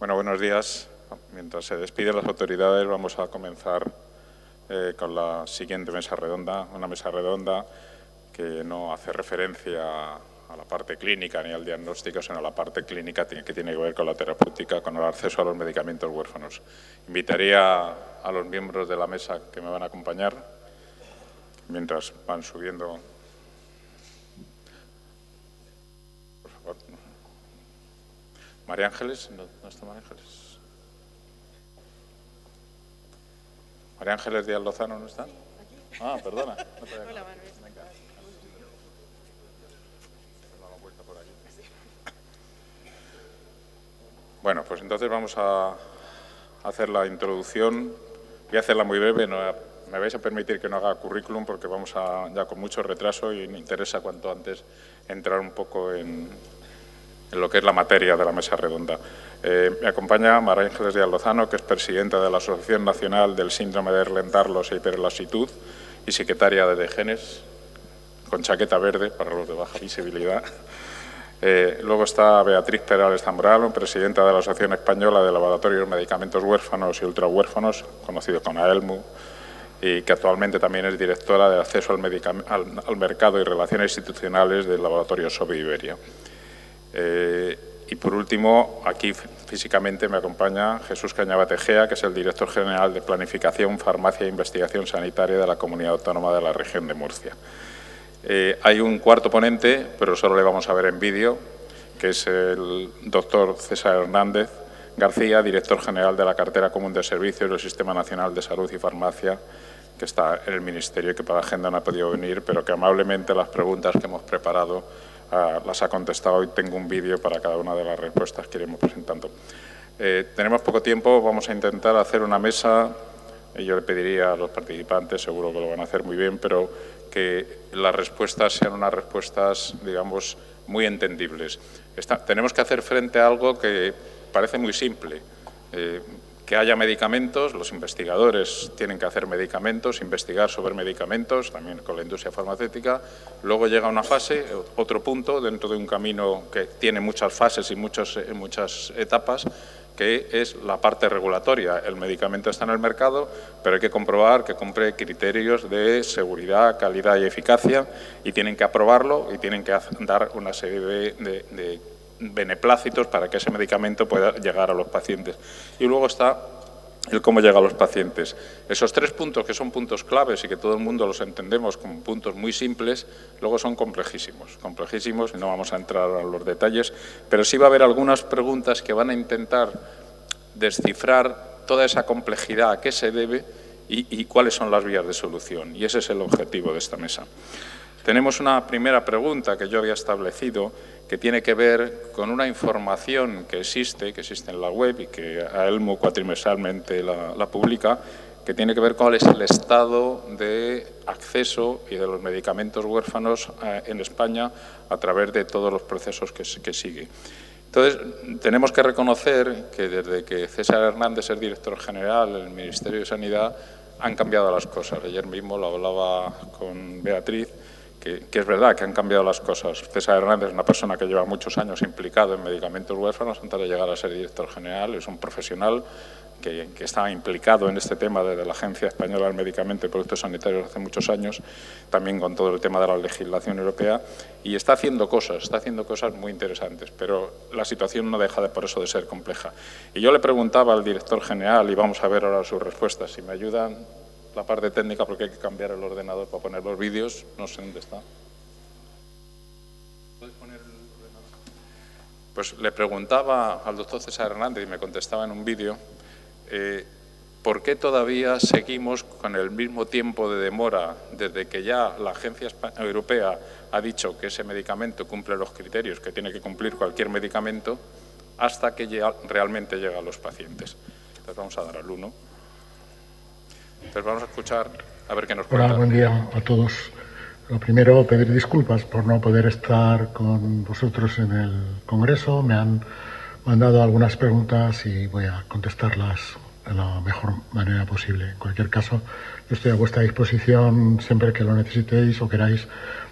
Bueno, buenos días. Mientras se despiden las autoridades, vamos a comenzar con la siguiente mesa redonda, una mesa redonda que no hace referencia a la parte clínica ni al diagnóstico, sino a la parte clínica que tiene que ver con la terapéutica, con el acceso a los medicamentos huérfanos. Invitaría a los miembros de la mesa que me van a acompañar, mientras van subiendo. Por favor. María Ángeles, ¿no está María Ángeles? María Ángeles Díaz Lozano, ¿no está? Ah, perdona. Hola, Manuel. Bueno, pues entonces vamos a hacer la introducción. Voy a hacerla muy breve, me vais a permitir que no haga currículum porque vamos ya con mucho retraso y me interesa cuanto antes entrar un poco en lo que es la materia de la mesa redonda. Me acompaña María Ángeles Díaz Lozano, que es presidenta de la Asociación Nacional del Síndrome de Ehlers-Danlos e Hiperelasitud y secretaria de Genes, con chaqueta verde para los de baja visibilidad. Luego está Beatriz Perales Zambrano, presidenta de la Asociación Española de Laboratorios de Medicamentos Huérfanos y Ultrahuérfanos, conocido como AELMU, y que actualmente también es directora de acceso al mercado y relaciones institucionales del laboratorio SOBI Iberia. Y por último, aquí físicamente me acompaña Jesús Cañabate Gea, que es el director general de Planificación, Farmacia e Investigación Sanitaria de la Comunidad Autónoma de la Región de Murcia. Hay un cuarto ponente, pero solo le vamos a ver en vídeo, que es el doctor César Hernández García, director general de la Cartera Común de Servicios del Sistema Nacional de Salud y Farmacia, que está en el Ministerio y que por la agenda no ha podido venir, pero que amablemente las preguntas que hemos preparado las ha contestado y tengo un vídeo para cada una de las respuestas que iremos presentando. Tenemos poco tiempo, vamos a intentar hacer una mesa y yo le pediría a los participantes, seguro que lo van a hacer muy bien, pero que las respuestas sean unas respuestas, digamos, muy entendibles. Tenemos que hacer frente a algo que parece muy simple, que haya medicamentos, los investigadores tienen que hacer medicamentos, investigar sobre medicamentos, también con la industria farmacéutica. Luego llega una fase, otro punto, dentro de un camino que tiene muchas fases y muchas etapas, que es la parte regulatoria. El medicamento está en el mercado, pero hay que comprobar que cumple criterios de seguridad, calidad y eficacia y tienen que aprobarlo y tienen que dar una serie de beneplácitos para que ese medicamento pueda llegar a los pacientes. Y luego está el cómo llega a los pacientes. Esos tres puntos, que son puntos claves y que todo el mundo los entendemos como puntos muy simples, luego son complejísimos y no vamos a entrar a los detalles, pero sí va a haber algunas preguntas que van a intentar descifrar toda esa complejidad, a qué se debe y cuáles son las vías de solución. Y ese es el objetivo de esta mesa. Tenemos una primera pregunta que yo había establecido que tiene que ver con una información que existe en la web y que AELMU cuatrimestralmente la publica, que tiene que ver con cuál es el estado de acceso y de los medicamentos huérfanos en España a través de todos los procesos que sigue. Entonces, tenemos que reconocer que desde que César Hernández es director general del Ministerio de Sanidad han cambiado las cosas. Ayer mismo lo hablaba con Beatriz, que es verdad que han cambiado las cosas. César Hernández es una persona que lleva muchos años implicado en medicamentos huérfanos antes de llegar a ser director general. Es un profesional que está implicado en este tema desde la Agencia Española del Medicamento y Productos Sanitarios hace muchos años, también con todo el tema de la legislación europea, y está haciendo cosas muy interesantes, pero la situación no deja por eso de ser compleja. Y yo le preguntaba al director general, y vamos a ver ahora sus respuestas, si me ayudan la parte técnica, porque hay que cambiar el ordenador para poner los vídeos, no sé dónde está. ¿Puedes poner el ordenador? Pues le preguntaba al doctor César Hernández y me contestaba en un vídeo ¿por qué todavía seguimos con el mismo tiempo de demora desde que ya la Agencia Europea ha dicho que ese medicamento cumple los criterios que tiene que cumplir cualquier medicamento hasta que realmente llega a los pacientes? Entonces vamos a dar al 1. Entonces vamos a escuchar a ver qué nos cuenta. Hola, buen día a todos. Lo primero, pedir disculpas por no poder estar con vosotros en el Congreso. Me han mandado algunas preguntas y voy a contestarlas de la mejor manera posible. En cualquier caso, yo estoy a vuestra disposición siempre que lo necesitéis o queráis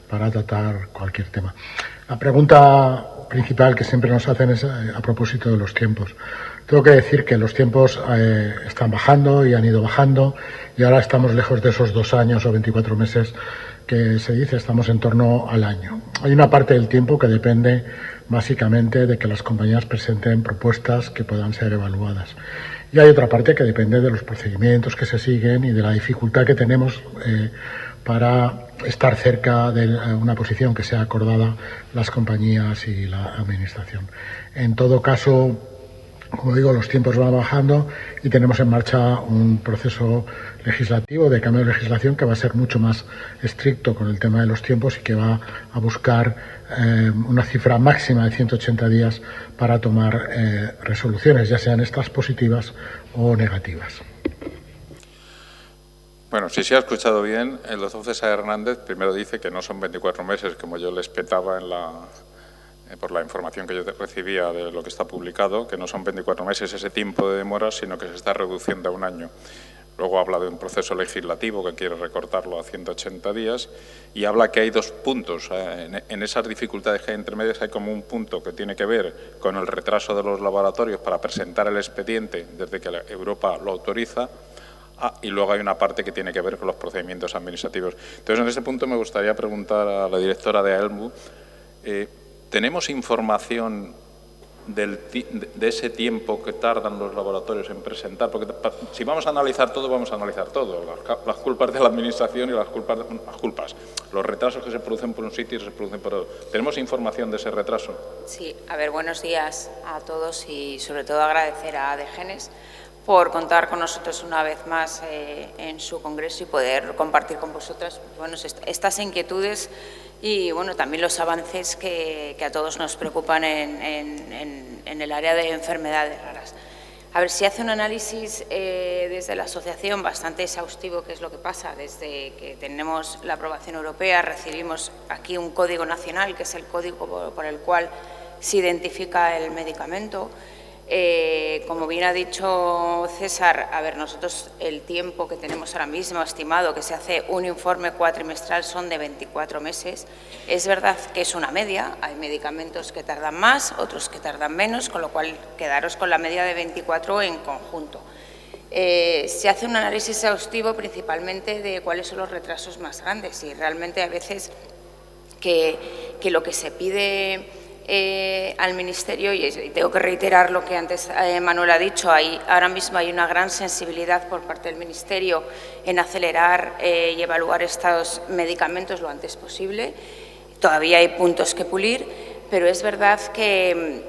para tratar cualquier tema. La pregunta principal que siempre nos hacen es a propósito de los tiempos. Tengo que decir que los tiempos están bajando y han ido bajando y ahora estamos lejos de esos 2 años o 24 meses que se dice, estamos en torno al año. Hay una parte del tiempo que depende básicamente de que las compañías presenten propuestas que puedan ser evaluadas. Y hay otra parte que depende de los procedimientos que se siguen y de la dificultad que tenemos para estar cerca de una posición que sea acordada las compañías y la administración. En todo caso, como digo, los tiempos van bajando y tenemos en marcha un proceso legislativo de cambio de legislación que va a ser mucho más estricto con el tema de los tiempos y que va a buscar una cifra máxima de 180 días para tomar resoluciones, ya sean estas positivas o negativas. Bueno, si se ha escuchado bien, el doctor César Hernández primero dice que no son 24 meses, como yo le espetaba por la información que yo recibía de lo que está publicado, que no son 24 meses ese tiempo de demora, sino que se está reduciendo a 1 año. Luego habla de un proceso legislativo que quiere recortarlo a 180 días y habla que hay 2 puntos. En esas dificultades que hay entre medias hay como un punto que tiene que ver con el retraso de los laboratorios para presentar el expediente desde que Europa lo autoriza. Y luego hay una parte que tiene que ver con los procedimientos administrativos. Entonces, en ese punto me gustaría preguntar a la directora de AELMU, ¿tenemos información de ese tiempo que tardan los laboratorios en presentar? Porque si vamos a analizar todo, vamos a analizar todo. Las culpas de la Administración y las culpas. Los retrasos que se producen por un sitio y se producen por otro. ¿Tenemos información de ese retraso? Sí, a ver, buenos días a todos y sobre todo agradecer a ADGENES por contar con nosotros una vez más en su congreso y poder compartir con vosotras estas inquietudes y también los avances que a todos nos preocupan en el área de enfermedades raras. A ver, si hace un análisis desde la asociación bastante exhaustivo, qué es lo que pasa. Desde que tenemos la aprobación europea, recibimos aquí un código nacional, que es el código por el cual se identifica el medicamento. Como bien ha dicho César, a ver, nosotros el tiempo que tenemos ahora mismo estimado, que se hace un informe cuatrimestral, son de 24 meses. Es verdad que es una media, hay medicamentos que tardan más, otros que tardan menos, con lo cual quedaros con la media de 24 en conjunto. Se hace un análisis exhaustivo principalmente de cuáles son los retrasos más grandes y realmente a veces que lo que se pide al Ministerio, y tengo que reiterar lo que antes Manuel ha dicho, ahora mismo hay una gran sensibilidad por parte del Ministerio en acelerar y evaluar estos medicamentos lo antes posible. Todavía hay puntos que pulir, pero es verdad que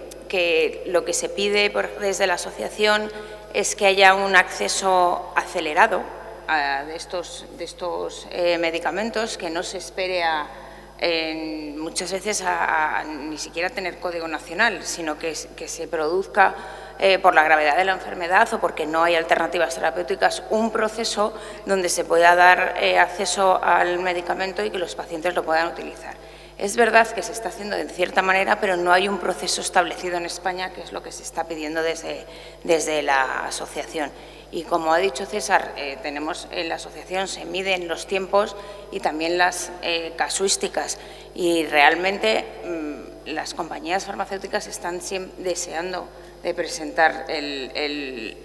lo que se pide desde la asociación es que haya un acceso acelerado de estos medicamentos, que no se espere muchas veces a ni siquiera tener código nacional, sino que se produzca por la gravedad de la enfermedad o porque no hay alternativas terapéuticas, un proceso donde se pueda dar acceso al medicamento y que los pacientes lo puedan utilizar. Es verdad que se está haciendo de cierta manera, pero no hay un proceso establecido en España, que es lo que se está pidiendo desde la asociación. Y como ha dicho César, tenemos en la asociación, se miden los tiempos y también las casuísticas. Y realmente las compañías farmacéuticas están deseando de presentar el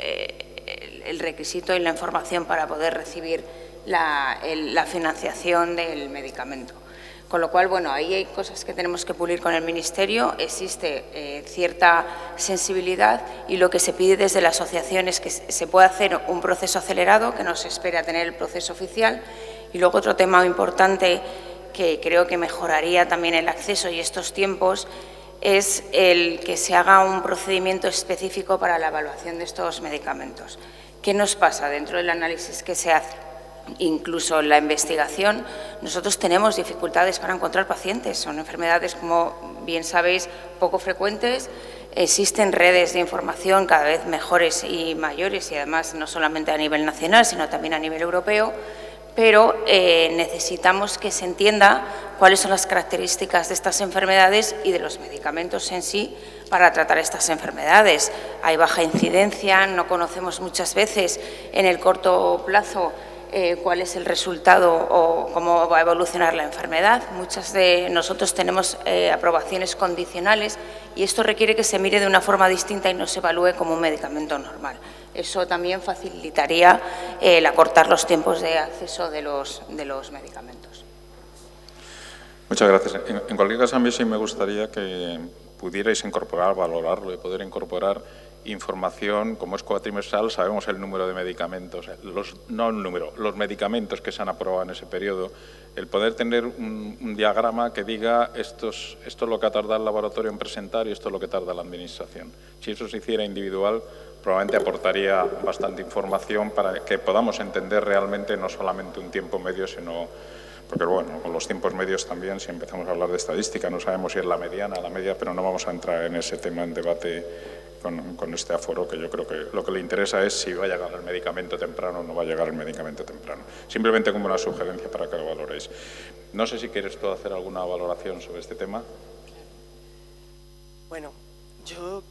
requisito y la información para poder recibir la financiación del medicamento. Con lo cual, ahí hay cosas que tenemos que pulir con el Ministerio, existe cierta sensibilidad y lo que se pide desde la asociación es que se pueda hacer un proceso acelerado, que no se espere a tener el proceso oficial. Y luego otro tema importante que creo que mejoraría también el acceso y estos tiempos es el que se haga un procedimiento específico para la evaluación de estos medicamentos. ¿Qué nos pasa dentro del análisis que se hace? Incluso en la investigación, nosotros tenemos dificultades para encontrar pacientes. Son enfermedades, como bien sabéis, poco frecuentes. Existen redes de información cada vez mejores y mayores y además no solamente a nivel nacional, sino también a nivel europeo, pero necesitamos que se entienda cuáles son las características de estas enfermedades y de los medicamentos en sí para tratar estas enfermedades. Hay baja incidencia, no conocemos muchas veces en el corto plazo cuál es el resultado o cómo va a evolucionar la enfermedad. Muchas de nosotros tenemos aprobaciones condicionales y esto requiere que se mire de una forma distinta y no se evalúe como un medicamento normal. Eso también facilitaría el acortar los tiempos de acceso de los medicamentos. Muchas gracias. En cualquier caso, a mí sí me gustaría que pudierais incorporar, valorarlo y poder incorporar información, como es cuatrimestral, sabemos el número de medicamentos, los medicamentos que se han aprobado en ese periodo, el poder tener un diagrama que diga esto es lo que ha tardado el laboratorio en presentar y esto es lo que tarda la Administración. Si eso se hiciera individual, probablemente aportaría bastante información para que podamos entender realmente no solamente un tiempo medio, sino... Porque, bueno, con los tiempos medios también, si empezamos a hablar de estadística, no sabemos si es la mediana, la media, pero no vamos a entrar en ese tema en debate con este aforo, que yo creo que lo que le interesa es si va a llegar el medicamento temprano o no va a llegar el medicamento temprano. Simplemente como una sugerencia para que lo valoréis. No sé si quieres tú hacer alguna valoración sobre este tema. Bueno, yo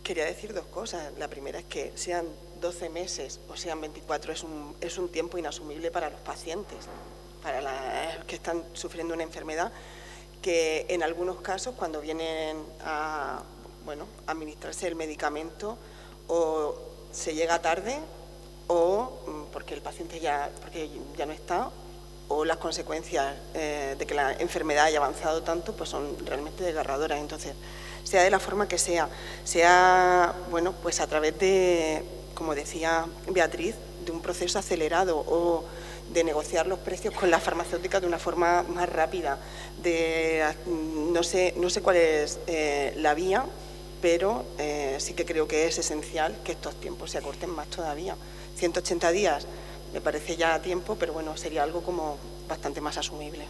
quería decir dos cosas. La primera es que sean 12 meses o sean 24 es un tiempo inasumible para los pacientes, para los que están sufriendo una enfermedad, que en algunos casos cuando vienen a administrarse el medicamento o se llega tarde o porque el paciente ya no está, o las consecuencias de que la enfermedad haya avanzado tanto pues son realmente desgarradoras. Entonces, sea de la forma que sea pues a través de, como decía Beatriz, de un proceso acelerado o de negociar los precios con las farmacéuticas de una forma más rápida. No sé cuál es la vía, pero sí que creo que es esencial que estos tiempos se acorten más todavía. 180 días me parece ya tiempo, pero bueno, sería algo como bastante más asumible.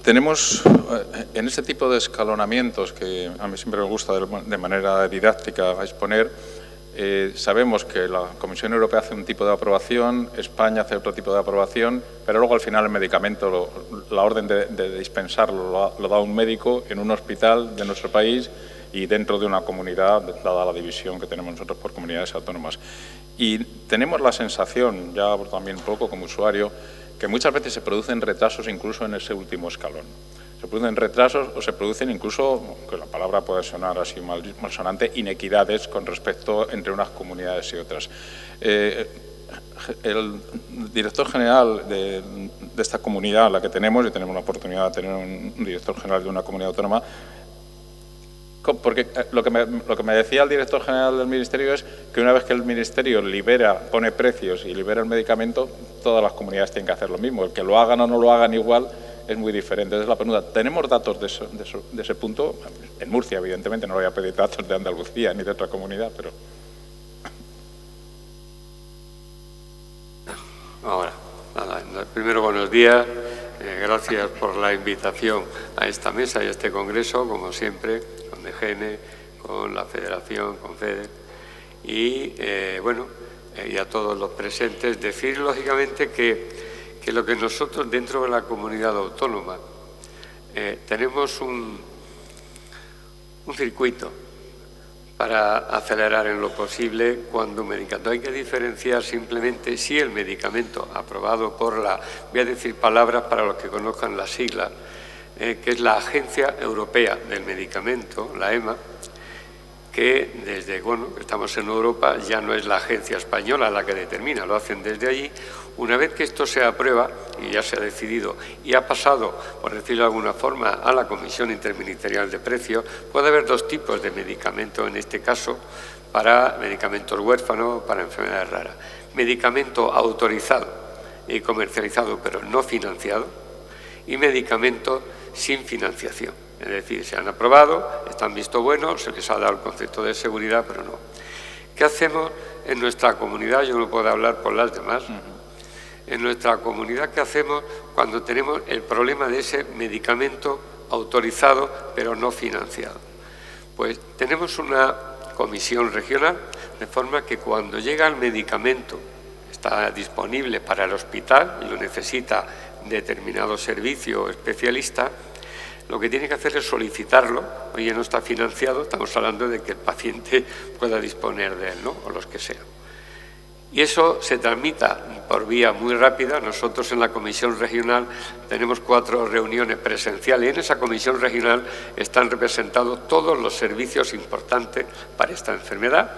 Tenemos en este tipo de escalonamientos, que a mí siempre me gusta de manera didáctica exponer, sabemos que la Comisión Europea hace un tipo de aprobación, España hace otro tipo de aprobación, pero luego al final el medicamento, la orden de dispensarlo lo da un médico en un hospital de nuestro país y dentro de una comunidad, dada la división que tenemos nosotros por comunidades autónomas. Y tenemos la sensación, ya también un poco como usuario, que muchas veces se producen retrasos incluso en ese último escalón. Se producen retrasos o se producen incluso, que la palabra puede sonar así malsonante, inequidades con respecto entre unas comunidades y otras. El director general de esta comunidad, la que tenemos, y tenemos la oportunidad de tener un director general de una comunidad autónoma, porque lo que me decía el director general del Ministerio es que una vez que el Ministerio pone precios y libera el medicamento, todas las comunidades tienen que hacer lo mismo. El que lo hagan o no lo hagan igual es muy diferente. Entonces, la pregunta, ¿tenemos datos de ese punto? En Murcia, evidentemente, no voy a pedir datos de Andalucía ni de otra comunidad, pero... Ahora, nada, primero buenos días. Gracias por la invitación a esta mesa y a este congreso, como siempre, con DGN, con la Federación, con FEDER, y y a todos los presentes. Decir, lógicamente, que lo que nosotros dentro de la comunidad autónoma tenemos un circuito para acelerar en lo posible cuando un medicamento. Hay que diferenciar simplemente si el medicamento aprobado por voy a decir palabras para los que conozcan las siglas, que es la Agencia Europea del Medicamento, la EMA, que desde, que estamos en Europa, ya no es la agencia española la que determina, lo hacen desde allí. Una vez que esto se aprueba y ya se ha decidido y ha pasado, por decirlo de alguna forma, a la Comisión Interministerial de Precios, puede haber dos tipos de medicamento, en este caso, para medicamentos huérfanos, para enfermedades raras. Medicamento autorizado y comercializado, pero no financiado, y medicamentos sin financiación. Es decir, se han aprobado, están visto buenos, se les ha dado el concepto de seguridad, pero no. ¿Qué hacemos en nuestra comunidad? Yo no puedo hablar por las demás. En nuestra comunidad, ¿qué hacemos cuando tenemos el problema de ese medicamento autorizado, pero no financiado? Pues tenemos una comisión regional, de forma que cuando llega el medicamento, está disponible para el hospital y lo necesita determinado servicio o especialista, lo que tiene que hacer es solicitarlo. Oye, no está financiado, estamos hablando de que el paciente pueda disponer de él, ¿no? O los que sean. y eso se transmita por vía muy rápida. Nosotros en la Comisión Regional tenemos 4 reuniones presenciales y en esa Comisión Regional están representados todos los servicios importantes para esta enfermedad,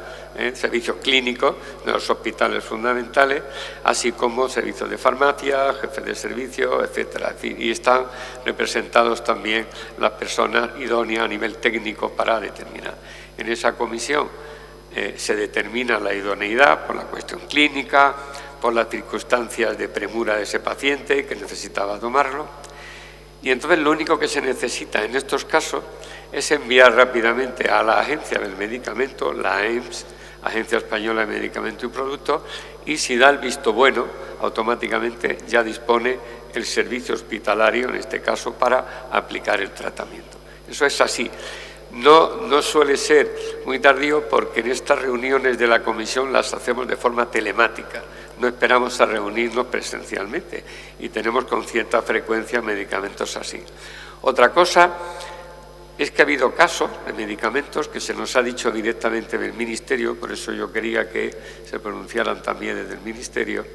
servicios clínicos de los hospitales fundamentales, así como servicios de farmacia, jefes de servicio, etcétera. Y están representados también las personas idóneas a nivel técnico para determinar. En esa comisión se determina la idoneidad por la cuestión clínica, por las circunstancias de premura de ese paciente que necesitaba tomarlo. Y entonces lo único que se necesita en estos casos es enviar rápidamente a la Agencia del Medicamento, la AEMS, Agencia Española de Medicamentos y Productos, y si da el visto bueno, automáticamente ya dispone el servicio hospitalario, en este caso, para aplicar el tratamiento. Eso es así. No suele ser muy tardío porque en estas reuniones de la comisión las hacemos de forma telemática. No esperamos a reunirnos presencialmente y tenemos con cierta frecuencia medicamentos así. Otra cosa es que ha habido casos de medicamentos que se nos ha dicho directamente del Ministerio, por eso yo quería que se pronunciaran también desde el Ministerio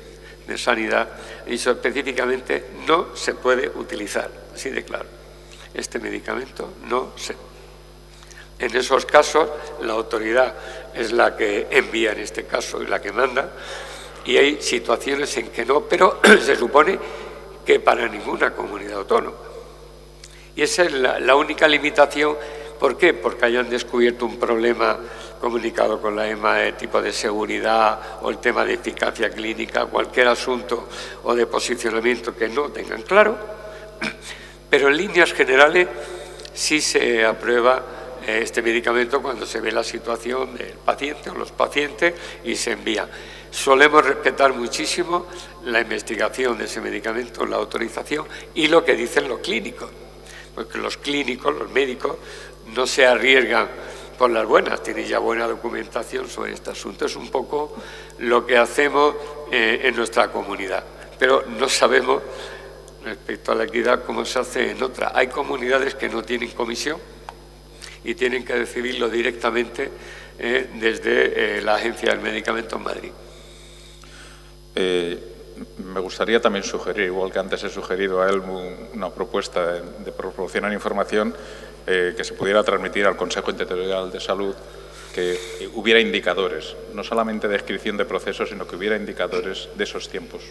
de Sanidad, y eso específicamente no se puede utilizar, así de claro. Este medicamento no se. En esos casos la autoridad es la que envía en este caso y la que manda, y hay situaciones en que no, pero se supone que para ninguna comunidad autónoma. Y esa es la única limitación. ¿Por qué? Porque hayan descubierto un problema comunicado con la EMA de tipo de seguridad o el tema de eficacia clínica, cualquier asunto o de posicionamiento que no tengan claro. Pero en líneas generales sí se aprueba este medicamento cuando se ve la situación del paciente o los pacientes y se envía. Solemos respetar muchísimo la investigación de ese medicamento, la autorización y lo que dicen los clínicos, porque los clínicos, los médicos, no se arriesgan por las buenas, tienen ya buena documentación sobre este asunto. Es un poco lo que hacemos en nuestra comunidad, pero no sabemos respecto a la equidad cómo se hace en otras. Hay comunidades que no tienen comisión y tienen que decidirlo directamente desde la Agencia del Medicamento en Madrid. Me gustaría también sugerir, igual que antes he sugerido a él, una propuesta de proporcionar información que se pudiera transmitir al Consejo Interterritorial de Salud, que hubiera indicadores, no solamente de descripción de procesos, sino que hubiera indicadores de esos tiempos.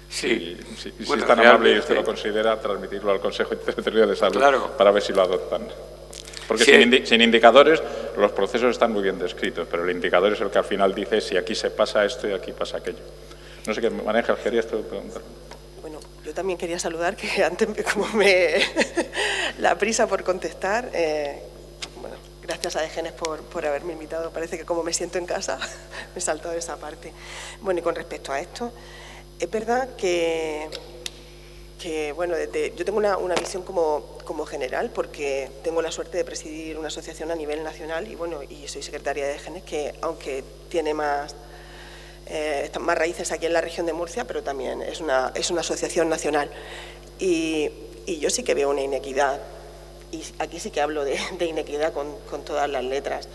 Sí. Si es tan amable y usted lo considera, transmitirlo al Consejo Interterritorial de Salud, claro, para ver si lo adoptan. Porque sí, sin indicadores los procesos están muy bien descritos, pero el indicador es el que al final dice si aquí se pasa esto y aquí pasa aquello. No sé qué maneja, quería esto preguntar. Bueno, yo también quería saludar, que antes como la prisa por contestar, bueno, gracias a Degenes por haberme invitado. Parece que como me siento en casa, me he saltado esa parte. Bueno, y con respecto a esto, es verdad que bueno, yo tengo una visión como general, porque tengo la suerte de presidir una asociación a nivel nacional y bueno, y soy secretaria de Degenes, que aunque tiene más raíces aquí en la región de Murcia, pero también es una asociación nacional. Y yo sí que veo una inequidad, y aquí sí que hablo de inequidad con todas las letras.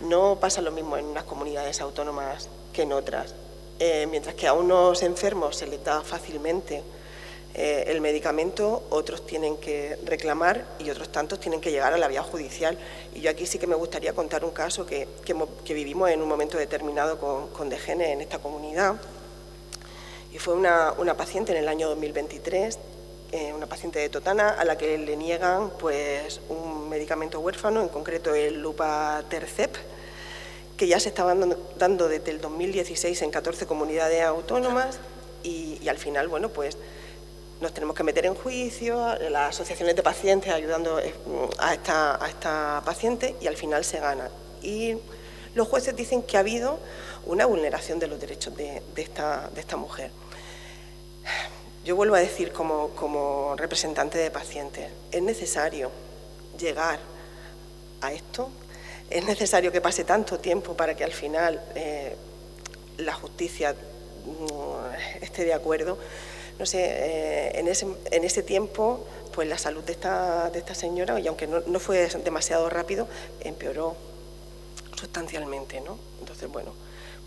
No pasa lo mismo en unas comunidades autónomas que en otras. Mientras que a unos enfermos se les da fácilmente el medicamento, otros tienen que reclamar y otros tantos tienen que llegar a la vía judicial. Y yo aquí sí que me gustaría contar un caso que vivimos en un momento determinado con Degenes en esta comunidad. Y fue una paciente en el año 2023, una paciente de Totana, a la que le niegan pues un medicamento huérfano, en concreto el Lupatercept, que ya se estaba dando desde el 2016 en 14 comunidades autónomas y al final, bueno, pues nos tenemos que meter en juicio, las asociaciones de pacientes ayudando a esta paciente y al final se gana. Y los jueces dicen que ha habido una vulneración de los derechos de esta mujer. Yo vuelvo a decir como representante de pacientes, es necesario llegar a esto, es necesario que pase tanto tiempo para que al final la justicia esté de acuerdo. No sé, en ese tiempo, pues la salud de esta señora, y aunque no fue demasiado rápido, empeoró sustancialmente, ¿no? Entonces, bueno,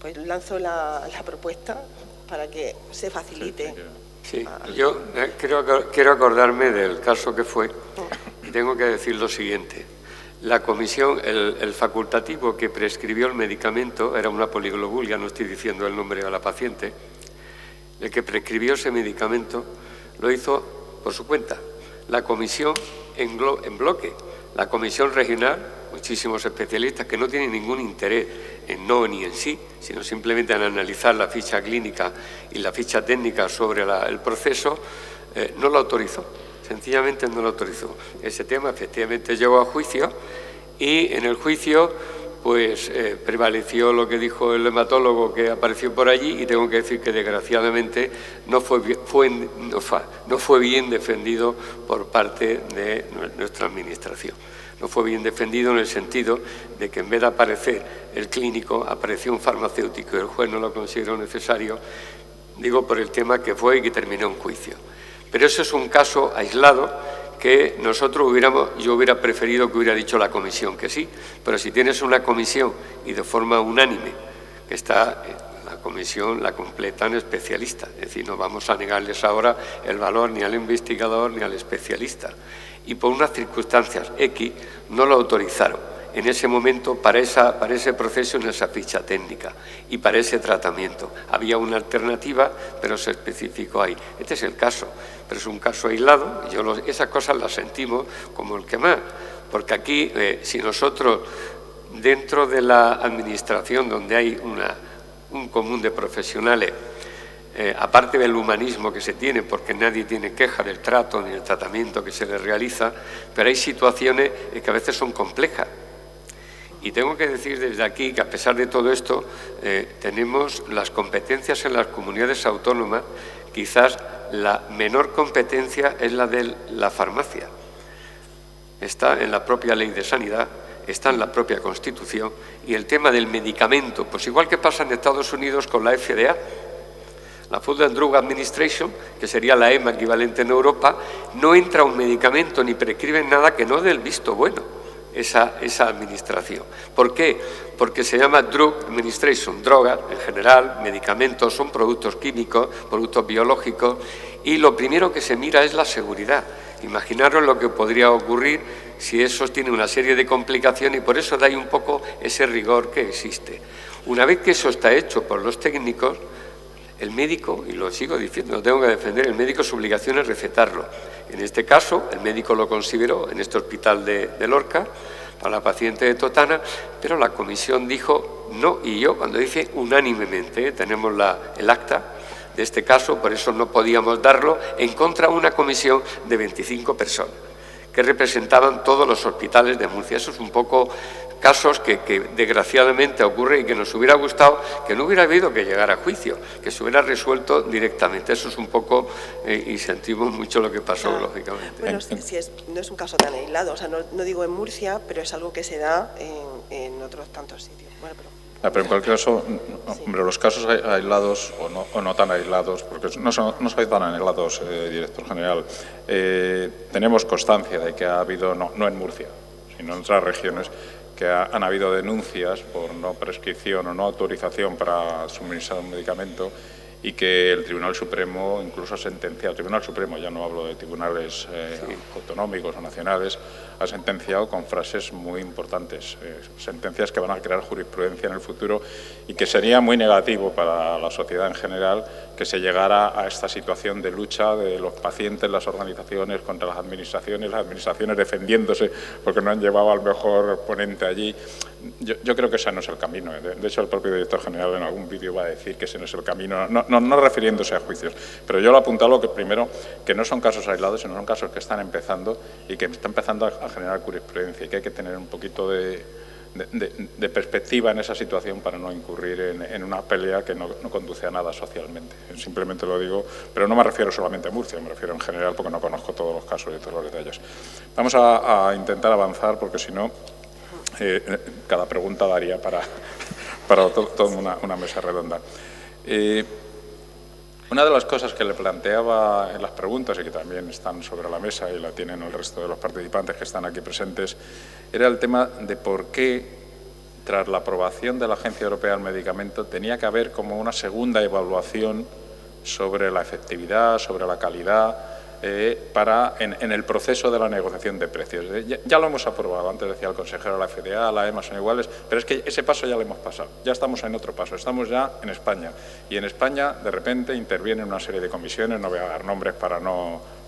pues lanzo la propuesta para que se facilite. Sí, yo quiero acordarme del caso que fue y tengo que decir lo siguiente. La comisión, el facultativo que prescribió el medicamento, era una poliglobulia, no estoy diciendo el nombre de la paciente, el que prescribió ese medicamento lo hizo por su cuenta. La comisión en bloque, la comisión regional, muchísimos especialistas que no tienen ningún interés en no ni en sí, sino simplemente en analizar la ficha clínica y la ficha técnica sobre el proceso, no lo autorizó. Sencillamente no lo autorizó. Ese tema efectivamente llegó a juicio y en el juicio pues prevaleció lo que dijo el hematólogo que apareció por allí y tengo que decir que desgraciadamente no fue bien defendido por parte de nuestra administración. No fue bien defendido en el sentido de que en vez de aparecer el clínico apareció un farmacéutico y el juez no lo consideró necesario, digo por el tema que fue y que terminó en juicio. Pero eso es un caso aislado que yo hubiera preferido que hubiera dicho la comisión que sí, pero si tienes una comisión y de forma unánime que está la comisión la completan especialistas, es decir, no vamos a negarles ahora el valor ni al investigador ni al especialista. Y por unas circunstancias X no lo autorizaron en ese momento para ese proceso en esa ficha técnica y para ese tratamiento. Había una alternativa, pero se especificó ahí. Este es el caso, pero es un caso aislado y esas cosas las sentimos como el que más, porque aquí si nosotros dentro de la administración donde hay un común de profesionales, aparte del humanismo que se tiene, porque nadie tiene queja del trato ni del tratamiento que se le realiza, pero hay situaciones que a veces son complejas. Y tengo que decir desde aquí que a pesar de todo esto, tenemos las competencias en las comunidades autónomas, quizás la menor competencia es la de la farmacia. Está en la propia Ley de Sanidad, está en la propia Constitución, y el tema del medicamento, pues igual que pasa en Estados Unidos con la FDA, la Food and Drug Administration, que sería la EMA equivalente en Europa, no entra un medicamento ni prescriben nada que no dé el visto bueno esa administración. ¿Por qué? Porque se llama Drug Administration, drogas en general, medicamentos, son productos químicos, productos biológicos, y lo primero que se mira es la seguridad. Imaginaros lo que podría ocurrir si eso tiene una serie de complicaciones y por eso da ahí un poco ese rigor que existe. Una vez que eso está hecho por los técnicos, el médico, y lo sigo diciendo, lo tengo que defender, el médico su obligación es recetarlo. En este caso, el médico lo consideró en este hospital de Lorca, para la paciente de Totana, pero la comisión dijo no, y yo, cuando dice unánimemente, tenemos el acta de este caso, por eso no podíamos darlo, en contra de una comisión de 25 personas, que representaban todos los hospitales de Murcia. Eso es un poco casos que desgraciadamente ocurre y que nos hubiera gustado que no hubiera habido que llegar a juicio, que se hubiera resuelto directamente. Eso es un poco, y sentimos mucho lo que pasó, claro, lógicamente. Bueno, no es un caso tan aislado, o sea, no digo en Murcia, pero es algo que se da en otros tantos sitios. Bueno, pero en cualquier caso, hombre, los casos aislados o no tan aislados, porque no son tan aislados, director general, tenemos constancia de que ha habido, no en Murcia, sino en otras regiones, que han habido denuncias por no prescripción o no autorización para suministrar un medicamento y que el Tribunal Supremo incluso ha sentenciado, el Tribunal Supremo, ya no hablo de tribunales autonómicos o nacionales, ha sentenciado con frases muy importantes, sentencias que van a crear jurisprudencia en el futuro y que sería muy negativo para la sociedad en general que se llegara a esta situación de lucha de los pacientes, las organizaciones contra las administraciones defendiéndose porque no han llevado al mejor ponente allí. Yo creo que ese no es el camino. De hecho, el propio director general en algún vídeo va a decir que ese no es el camino, no refiriéndose a juicios. Pero yo lo he apuntado que primero, que no son casos aislados, sino son casos que están empezando y que están empezando a generar jurisprudencia y que hay que tener un poquito de perspectiva en esa situación para no incurrir en una pelea que no conduce a nada socialmente. Simplemente lo digo, pero no me refiero solamente a Murcia, me refiero en general porque no conozco todos los casos y todos los detalles. Vamos a intentar avanzar porque si no, cada pregunta daría para toda una mesa redonda. Una de las cosas que le planteaba en las preguntas y que también están sobre la mesa y la tienen el resto de los participantes que están aquí presentes era el tema de por qué tras la aprobación de la Agencia Europea del Medicamento, tenía que haber como una segunda evaluación sobre la efectividad, sobre la calidad, en el proceso de la negociación de precios. Ya lo hemos aprobado, antes decía el consejero, la FDA, la EMA son iguales, pero es que ese paso ya lo hemos pasado, ya estamos en otro paso, estamos ya en España. Y en España, de repente, intervienen una serie de comisiones, no voy a dar nombres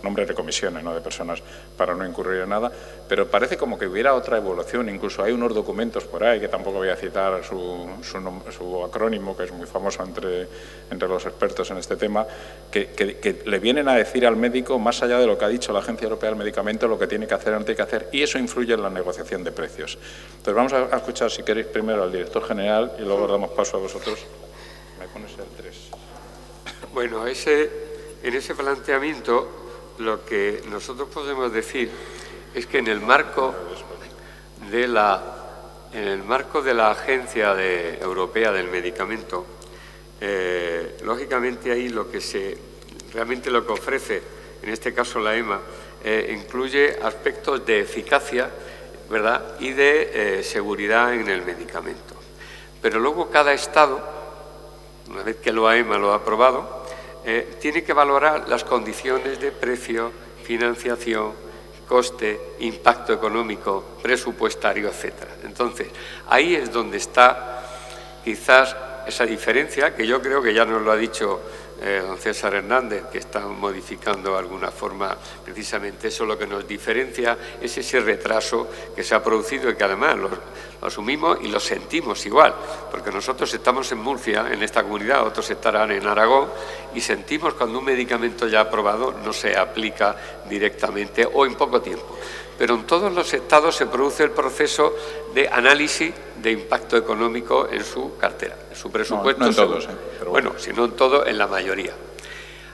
nombres de comisiones, no de personas, para no incurrir en nada, pero parece como que hubiera otra evolución, incluso hay unos documentos por ahí, que tampoco voy a citar su acrónimo, que es muy famoso entre los expertos en este tema, que le vienen a decir al médico, más allá de lo que ha dicho la Agencia Europea del Medicamento, lo que tiene que hacer o no tiene que hacer, y eso influye en la negociación de precios. Entonces vamos a escuchar, si queréis, primero al director general y luego damos paso a vosotros. Me pones el 3. Bueno, en ese planteamiento, lo que nosotros podemos decir es que en el marco de la Agencia Europea del Medicamento, lógicamente ahí realmente lo que ofrece, en este caso la EMA, incluye aspectos de eficacia, ¿verdad?, y de seguridad en el medicamento. Pero luego cada Estado, una vez que la EMA lo ha aprobado, tiene que valorar las condiciones de precio, financiación, coste, impacto económico, presupuestario, etcétera. Entonces, ahí es donde está quizás esa diferencia, que yo creo que ya nos lo ha dicho don César Hernández, que está modificando de alguna forma precisamente eso. Lo que nos diferencia es ese retraso que se ha producido y que además lo asumimos y lo sentimos igual, porque nosotros estamos en Murcia, en esta comunidad, otros estarán en Aragón, y sentimos cuando un medicamento ya aprobado no se aplica directamente o en poco tiempo. Pero en todos los estados se produce el proceso de análisis de impacto económico en su cartera, en su presupuesto. No en todos, pero bueno, si no en todo, en la mayoría.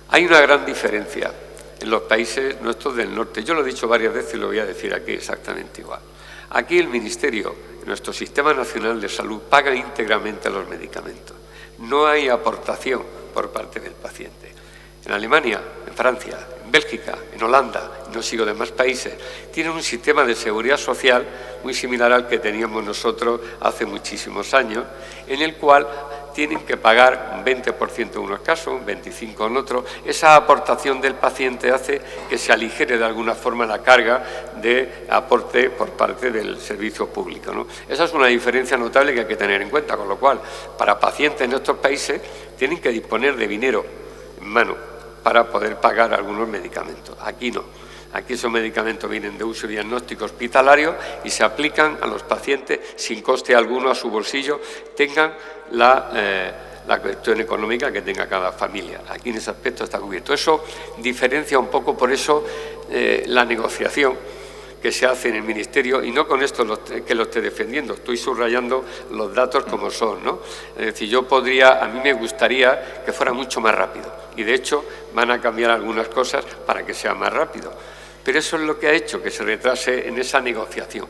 Hay una gran diferencia en los países nuestros del norte. Yo lo he dicho varias veces y lo voy a decir aquí exactamente igual. Aquí el Ministerio, nuestro Sistema Nacional de Salud, paga íntegramente los medicamentos. No hay aportación por parte del paciente. En Alemania, en Francia, en Bélgica, en Holanda, no sigo de más países, tienen un sistema de seguridad social muy similar al que teníamos nosotros hace muchísimos años, en el cual tienen que pagar un 20% en unos casos, un 25% en otros. Esa aportación del paciente hace que se aligere de alguna forma la carga de aporte por parte del servicio público, ¿no? Esa es una diferencia notable que hay que tener en cuenta, con lo cual, para pacientes en estos países tienen que disponer de dinero en mano para poder pagar algunos medicamentos. Aquí no. Aquí esos medicamentos vienen de uso diagnóstico hospitalario y se aplican a los pacientes sin coste alguno a su bolsillo, tengan la cuestión económica que tenga cada familia. Aquí en ese aspecto está cubierto. Eso diferencia un poco, por eso, la negociación que se hace en el Ministerio, y no con esto que lo esté defendiendo, estoy subrayando los datos como son, ¿no? Es decir, a mí me gustaría que fuera mucho más rápido, y de hecho van a cambiar algunas cosas para que sea más rápido, pero eso es lo que ha hecho que se retrase en esa negociación.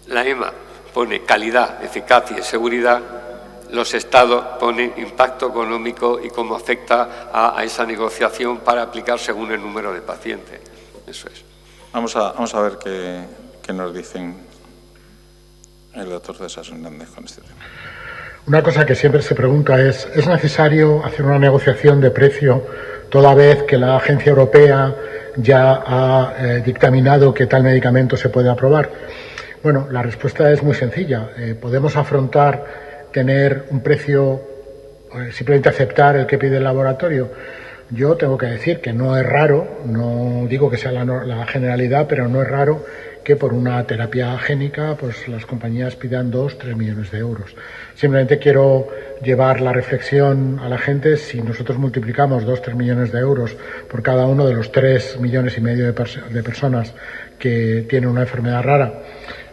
La EMA pone calidad, eficacia y seguridad, los estados ponen impacto económico y cómo afecta a esa negociación para aplicar según el número de pacientes. Eso es. Vamos a ver qué nos dicen el doctor César Hernández con este tema. Una cosa que siempre se pregunta ¿es necesario hacer una negociación de precio toda vez que la Agencia Europea ya ha dictaminado que tal medicamento se puede aprobar? Bueno, la respuesta es muy sencilla. Podemos afrontar tener un precio, simplemente aceptar el que pide el laboratorio. Yo tengo que decir que no es raro, no digo que sea la generalidad, pero no es raro que por una terapia génica pues las compañías pidan 2-3 millones de euros. Simplemente quiero llevar la reflexión a la gente: si nosotros multiplicamos 2-3 millones de euros por cada uno de los 3,5 millones de personas que tienen una enfermedad rara,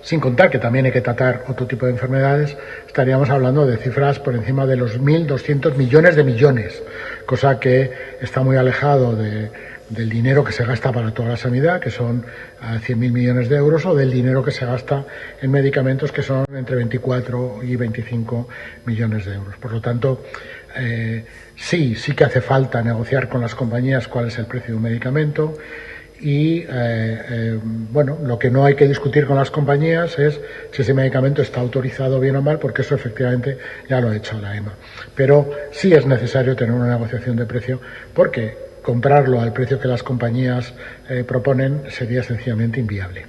sin contar que también hay que tratar otro tipo de enfermedades, estaríamos hablando de cifras por encima de los 1.200 millones de millones, cosa que está muy alejado del dinero que se gasta para toda la sanidad, que son 100.000 millones de euros, o del dinero que se gasta en medicamentos, que son entre 24 y 25 millones de euros. Por lo tanto, sí que hace falta negociar con las compañías cuál es el precio de un medicamento, y, bueno, lo que no hay que discutir con las compañías es si ese medicamento está autorizado bien o mal, porque eso efectivamente ya lo ha hecho la EMA. Pero sí es necesario tener una negociación de precio, porque comprarlo al precio que las compañías proponen sería sencillamente inviable.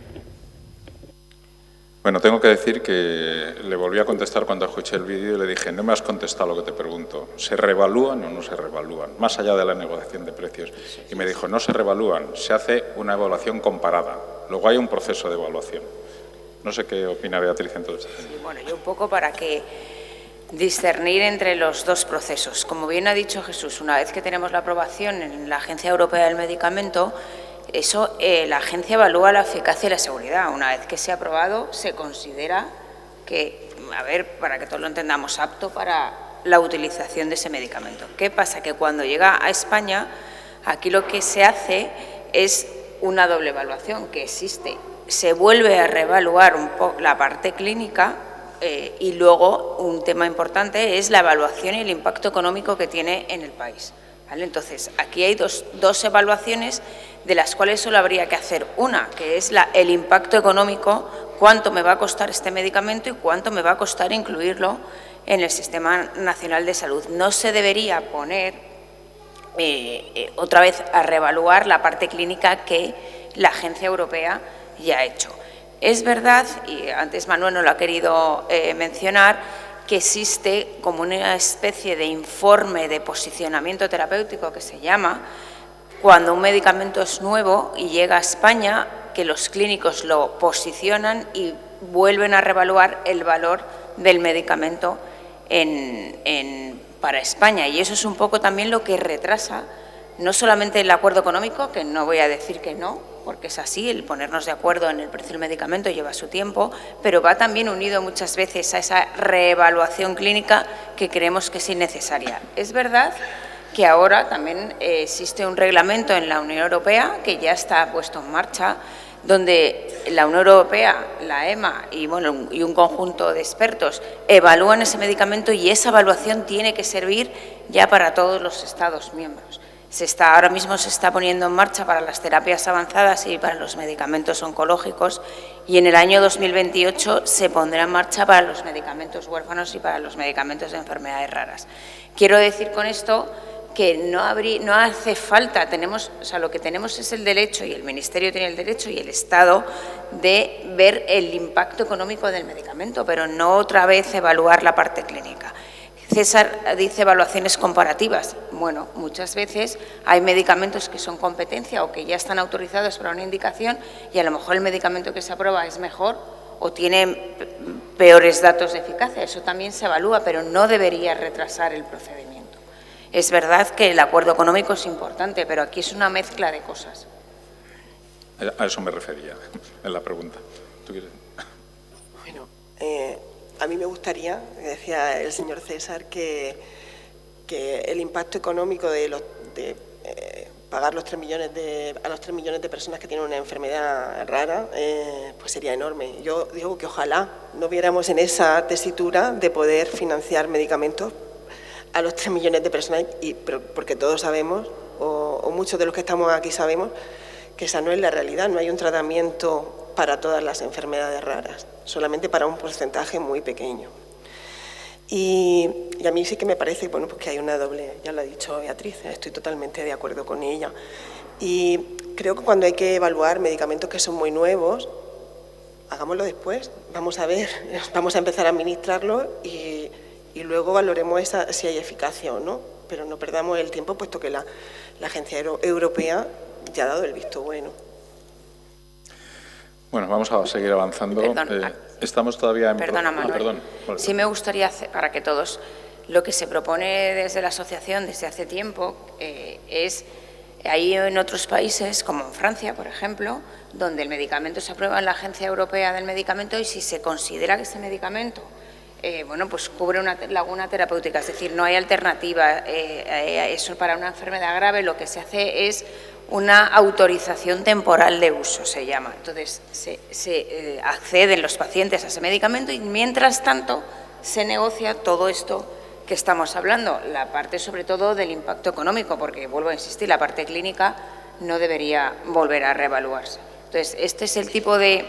Bueno, tengo que decir que le volví a contestar cuando escuché el vídeo y le dije, no me has contestado lo que te pregunto, ¿se revalúan o no se revalúan? Más allá de la negociación de precios. Y me dijo, no se revalúan, se hace una evaluación comparada. Luego hay un proceso de evaluación. No sé qué opina Beatriz en todo esto. Sí, bueno, yo un poco para que discernir entre los dos procesos. Como bien ha dicho Jesús, una vez que tenemos la aprobación en la Agencia Europea del Medicamento, eso, la agencia evalúa la eficacia y la seguridad. Una vez que se ha aprobado, se considera que, a ver, para que todos lo entendamos, apto para la utilización de ese medicamento. ¿Qué pasa? Que cuando llega a España, aquí lo que se hace es una doble evaluación que existe. Se vuelve a reevaluar un poco la parte clínica y luego un tema importante es la evaluación y el impacto económico que tiene en el país. ¿Vale? Entonces, aquí hay dos evaluaciones de las cuales solo habría que hacer una, que es el impacto económico, cuánto me va a costar este medicamento y cuánto me va a costar incluirlo en el Sistema Nacional de Salud. No se debería poner otra vez a reevaluar la parte clínica que la Agencia Europea ya ha hecho. Es verdad, y antes Manuel no lo ha querido mencionar, que existe como una especie de informe de posicionamiento terapéutico que se llama, cuando un medicamento es nuevo y llega a España, que los clínicos lo posicionan y vuelven a reevaluar el valor del medicamento para España. Y eso es un poco también lo que retrasa no solamente el acuerdo económico, que no voy a decir que no, porque es así, el ponernos de acuerdo en el precio del medicamento lleva su tiempo, pero va también unido muchas veces a esa reevaluación clínica que creemos que es innecesaria. Es verdad que ahora también existe un reglamento en la Unión Europea que ya está puesto en marcha, donde la Unión Europea, la EMA y un conjunto de expertos evalúan ese medicamento y esa evaluación tiene que servir ya para todos los Estados miembros. Ahora mismo se está poniendo en marcha para las terapias avanzadas y para los medicamentos oncológicos y en el año 2028 se pondrá en marcha para los medicamentos huérfanos y para los medicamentos de enfermedades raras. Quiero decir con esto que no hace falta, lo que tenemos es el derecho, y el Ministerio tiene el derecho y el Estado, de ver el impacto económico del medicamento, pero no otra vez evaluar la parte clínica. César dice evaluaciones comparativas. Bueno, muchas veces hay medicamentos que son competencia o que ya están autorizados para una indicación y a lo mejor el medicamento que se aprueba es mejor o tiene peores datos de eficacia. Eso también se evalúa, pero no debería retrasar el procedimiento. Es verdad que el acuerdo económico es importante, pero aquí es una mezcla de cosas. A eso me refería en la pregunta. ¿Tú quieres? Bueno, a mí me gustaría, decía el señor César, que el impacto económico de pagar a los 3 millones de personas que tienen una enfermedad rara, pues sería enorme. Yo digo que ojalá no viéramos en esa tesitura de poder financiar medicamentos a los 3 millones de personas, porque todos sabemos, o muchos de los que estamos aquí sabemos, que esa no es la realidad. No hay un tratamiento para todas las enfermedades raras, solamente para un porcentaje muy pequeño. Y a mí sí que me parece, bueno, pues que hay una doble, ya lo ha dicho Beatriz, estoy totalmente de acuerdo con ella. Y creo que cuando hay que evaluar medicamentos que son muy nuevos, hagámoslo después, vamos a ver, vamos a empezar a administrarlo y luego valoremos si hay eficacia o no, pero no perdamos el tiempo puesto que la Agencia Europea ya ha dado el visto bueno. Bueno, vamos a seguir avanzando. Estamos todavía en... Perdona, Manuel. Perdón. Sí me gustaría hacer, para que todos, lo que se propone desde la asociación desde hace tiempo es, hay en otros países, como en Francia, por ejemplo, donde el medicamento se aprueba en la Agencia Europea del Medicamento y si se considera que ese medicamento pues cubre una laguna terapéutica, es decir, no hay alternativa, eso para una enfermedad grave, lo que se hace es una autorización temporal de uso, se llama. Entonces, se acceden los pacientes a ese medicamento y, mientras tanto, se negocia todo esto que estamos hablando, la parte sobre todo del impacto económico, porque, vuelvo a insistir, la parte clínica no debería volver a reevaluarse. Entonces, este es el tipo de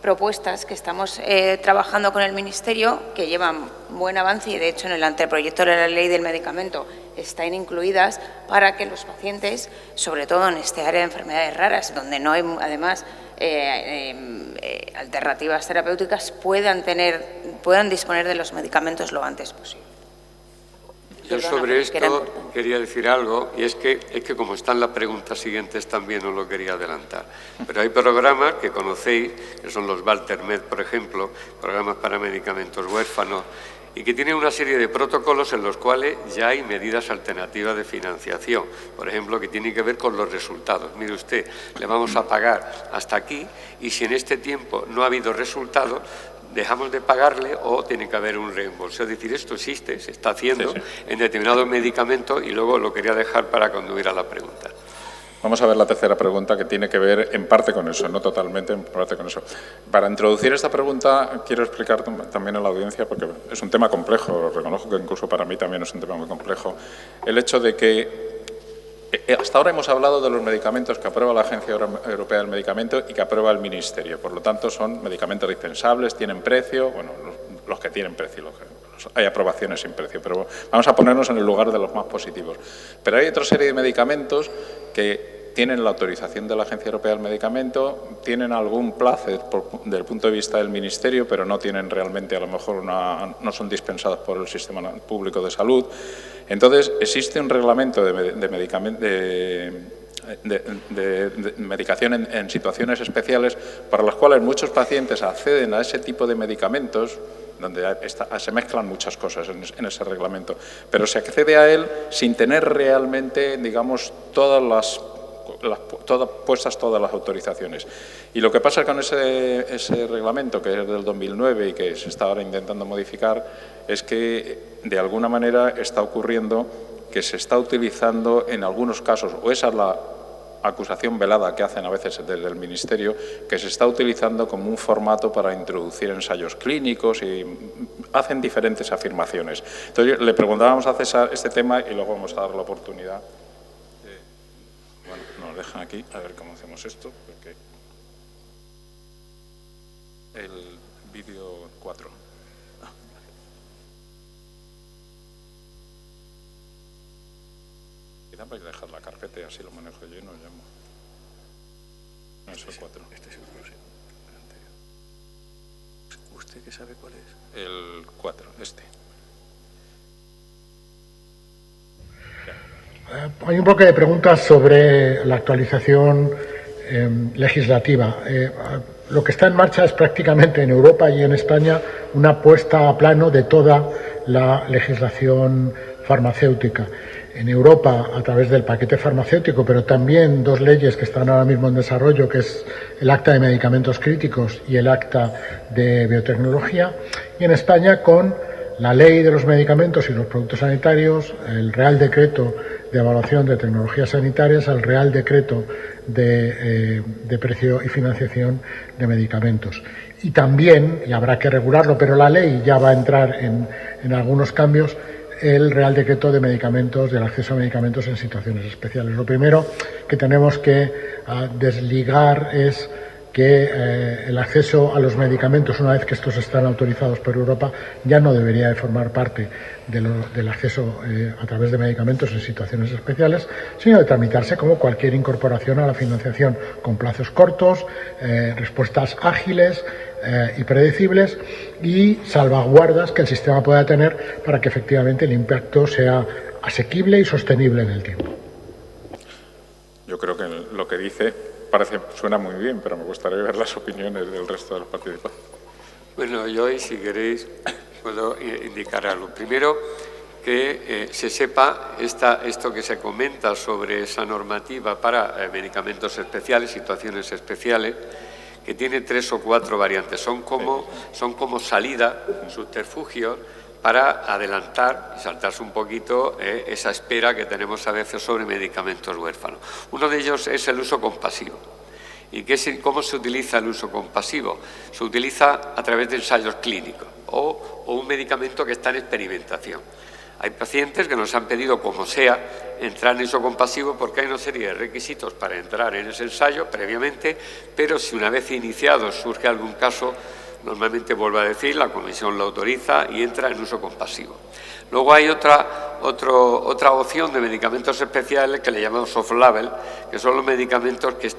propuestas que estamos trabajando con el Ministerio, que llevan buen avance y, de hecho, en el anteproyecto de la Ley del Medicamento están incluidas para que los pacientes, sobre todo en este área de enfermedades raras, donde no hay, además, alternativas terapéuticas, puedan disponer de los medicamentos lo antes posible. Yo sobre esto quería decir algo, y es que como están las preguntas siguientes también os lo quería adelantar. Pero hay programas que conocéis, que son los Valtermed, por ejemplo, programas para medicamentos huérfanos, y que tienen una serie de protocolos en los cuales ya hay medidas alternativas de financiación, por ejemplo, que tienen que ver con los resultados. Mire usted, le vamos a pagar hasta aquí y si en este tiempo no ha habido resultados, dejamos de pagarle o tiene que haber un reembolso. Es decir, esto existe, se está haciendo en determinados medicamentos y luego lo quería dejar para cuando hubiera la pregunta. Vamos a ver la tercera pregunta, que tiene que ver en parte con eso, no totalmente, en parte con eso. Para introducir esta pregunta quiero explicar también a la audiencia, porque es un tema complejo, reconozco que incluso para mí también es un tema muy complejo, el hecho de que hasta ahora hemos hablado de los medicamentos que aprueba la Agencia Europea del Medicamento y que aprueba el Ministerio. Por lo tanto, son medicamentos dispensables, tienen precio, bueno, los que tienen precio, hay aprobaciones sin precio, pero vamos a ponernos en el lugar de los más positivos. Pero hay otra serie de medicamentos que tienen la autorización de la Agencia Europea del Medicamento, tienen algún plazo desde el punto de vista del Ministerio, pero no tienen realmente, a lo mejor, no son dispensados por el sistema público de salud. Entonces, existe un reglamento de medicación en situaciones especiales para las cuales muchos pacientes acceden a ese tipo de medicamentos, donde se mezclan muchas cosas en ese reglamento, pero se accede a él sin tener realmente, digamos, puestas todas las autorizaciones. Y lo que pasa con ese reglamento, que es del 2009 y que se está ahora intentando modificar, es que de alguna manera está ocurriendo que se está utilizando en algunos casos, o esa es la acusación velada que hacen a veces desde el Ministerio, que se está utilizando como un formato para introducir ensayos clínicos y hacen diferentes afirmaciones. Entonces, le preguntábamos a César este tema y luego vamos a dar la oportunidad. Bueno, nos dejan aquí, a ver cómo hacemos esto, porque el vídeo 4. Quizá vais a dejar la carpeta y así lo manejo yo y nos llamo. No, es el 4. Este es el próximo, el anterior. ¿Usted qué sabe cuál es? El 4, este. Hay un bloque de preguntas sobre la actualización legislativa. Lo que está en marcha es prácticamente en Europa y en España una puesta a plano de toda la legislación farmacéutica. En Europa, a través del paquete farmacéutico, pero también dos leyes que están ahora mismo en desarrollo, que es el Acta de Medicamentos Críticos y el Acta de Biotecnología, y en España con la Ley de los Medicamentos y los Productos Sanitarios, el Real Decreto de Evaluación de Tecnologías Sanitarias, el Real Decreto de Precio y Financiación de Medicamentos. Y también, y habrá que regularlo, pero la ley ya va a entrar en algunos cambios, el Real Decreto de Medicamentos, del acceso a medicamentos en situaciones especiales. Lo primero que tenemos que desligar es que el acceso a los medicamentos, una vez que estos están autorizados por Europa, ya no debería de formar parte del acceso a través de medicamentos en situaciones especiales, sino de tramitarse como cualquier incorporación a la financiación, con plazos cortos, respuestas ágiles y predecibles y salvaguardas que el sistema pueda tener para que efectivamente el impacto sea asequible y sostenible en el tiempo. Yo creo que lo que dice suena muy bien, pero me gustaría ver las opiniones del resto de los participantes. Bueno, yo hoy, si queréis, puedo indicar algo. Primero, que se sepa esto que se comenta sobre esa normativa para medicamentos especiales, situaciones especiales, que tiene 3 o 4 variantes. Son como salida, subterfugios, para adelantar y saltarse un poquito esa espera que tenemos a veces sobre medicamentos huérfanos. Uno de ellos es el uso compasivo. ¿Y cómo se utiliza el uso compasivo? Se utiliza a través de ensayos clínicos o un medicamento que está en experimentación. Hay pacientes que nos han pedido, como sea, entrar en isocompasivo porque hay una serie de requisitos para entrar en ese ensayo previamente, pero si una vez iniciado surge algún caso, normalmente, vuelvo a decir, la comisión lo autoriza y entra en uso compasivo. Luego hay otra opción de medicamentos especiales que le llamamos off-label, que son los medicamentos que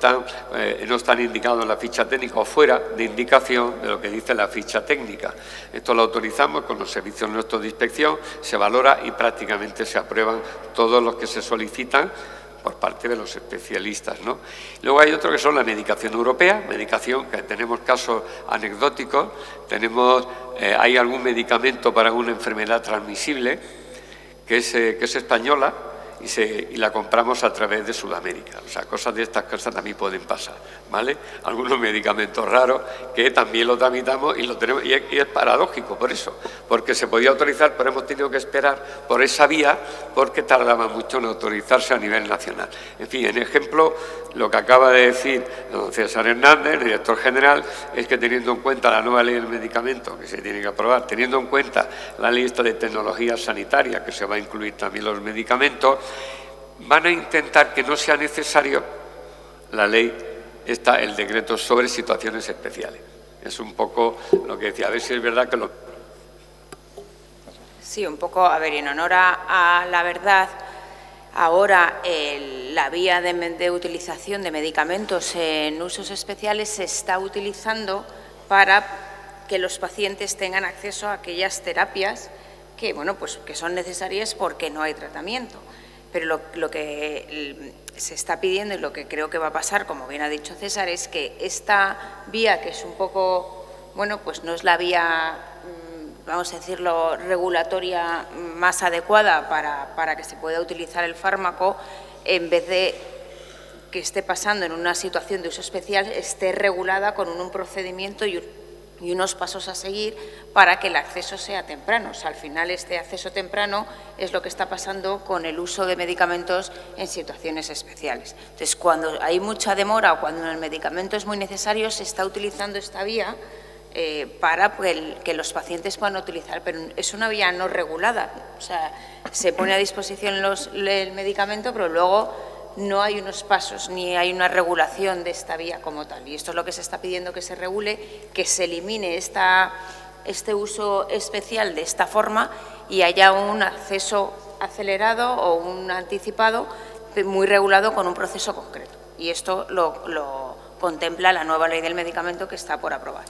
no están indicados en la ficha técnica o fuera de indicación de lo que dice la ficha técnica. Esto lo autorizamos con los servicios nuestros de inspección, se valora y prácticamente se aprueban todos los que se solicitan por parte de los especialistas, ¿no? Luego hay otro que son la medicación europea, medicación que tenemos casos anecdóticos, hay algún medicamento para una enfermedad transmisible que es española y la compramos a través de Sudamérica. O sea, cosas de estas cosas también pueden pasar, ¿vale? Algunos medicamentos raros que también lo tramitamos y lo tenemos, y es paradójico por eso, porque se podía autorizar, pero hemos tenido que esperar por esa vía porque tardaba mucho en autorizarse a nivel nacional. En fin, en ejemplo, lo que acaba de decir don César Hernández, el director general, es que teniendo en cuenta la nueva ley del medicamento que se tiene que aprobar, teniendo en cuenta la lista de tecnologías sanitarias que se va a incluir también los medicamentos, van a intentar que no sea necesario la ley, el decreto sobre situaciones especiales. Es un poco lo que decía, a ver si es verdad que lo... Sí, un poco, a ver, en honor a la verdad, ahora la vía de utilización de medicamentos en usos especiales se está utilizando para que los pacientes tengan acceso a aquellas terapias que, bueno, pues que son necesarias porque no hay tratamiento. Pero lo que se está pidiendo y lo que creo que va a pasar, como bien ha dicho César, es que esta vía, que es un poco, bueno, pues no es la vía, vamos a decirlo, regulatoria más adecuada para que se pueda utilizar el fármaco, en vez de que esté pasando en una situación de uso especial, esté regulada con un procedimiento y unos pasos a seguir para que el acceso sea temprano. O sea, al final este acceso temprano es lo que está pasando con el uso de medicamentos en situaciones especiales. Entonces, cuando hay mucha demora o cuando el medicamento es muy necesario, se está utilizando esta vía para que los pacientes puedan utilizar, pero es una vía no regulada. O sea, se pone a disposición el medicamento, pero luego no hay unos pasos ni hay una regulación de esta vía como tal. Y esto es lo que se está pidiendo que se regule, que se elimine este uso especial de esta forma y haya un acceso acelerado o un anticipado muy regulado con un proceso concreto. Y esto lo contempla la nueva ley del medicamento que está por aprobar.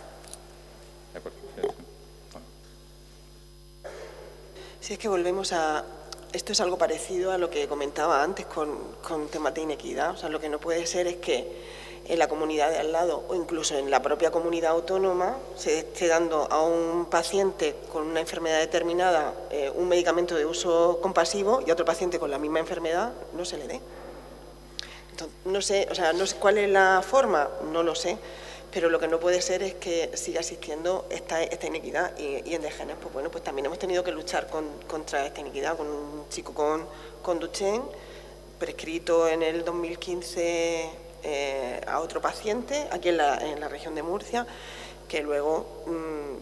Si es que volvemos a... Esto es algo parecido a lo que comentaba antes con temas de inequidad. O sea, lo que no puede ser es que en la comunidad de al lado o incluso en la propia comunidad autónoma se esté dando a un paciente con una enfermedad determinada un medicamento de uso compasivo y a otro paciente con la misma enfermedad no se le dé. Entonces, no sé cuál es la forma, no lo sé, pero lo que no puede ser es que siga existiendo esta inequidad y en Degenes, pues bueno, pues también hemos tenido que luchar contra esta inequidad con un chico con Duchenne, prescrito en el 2015 a otro paciente aquí en la región de Murcia, que luego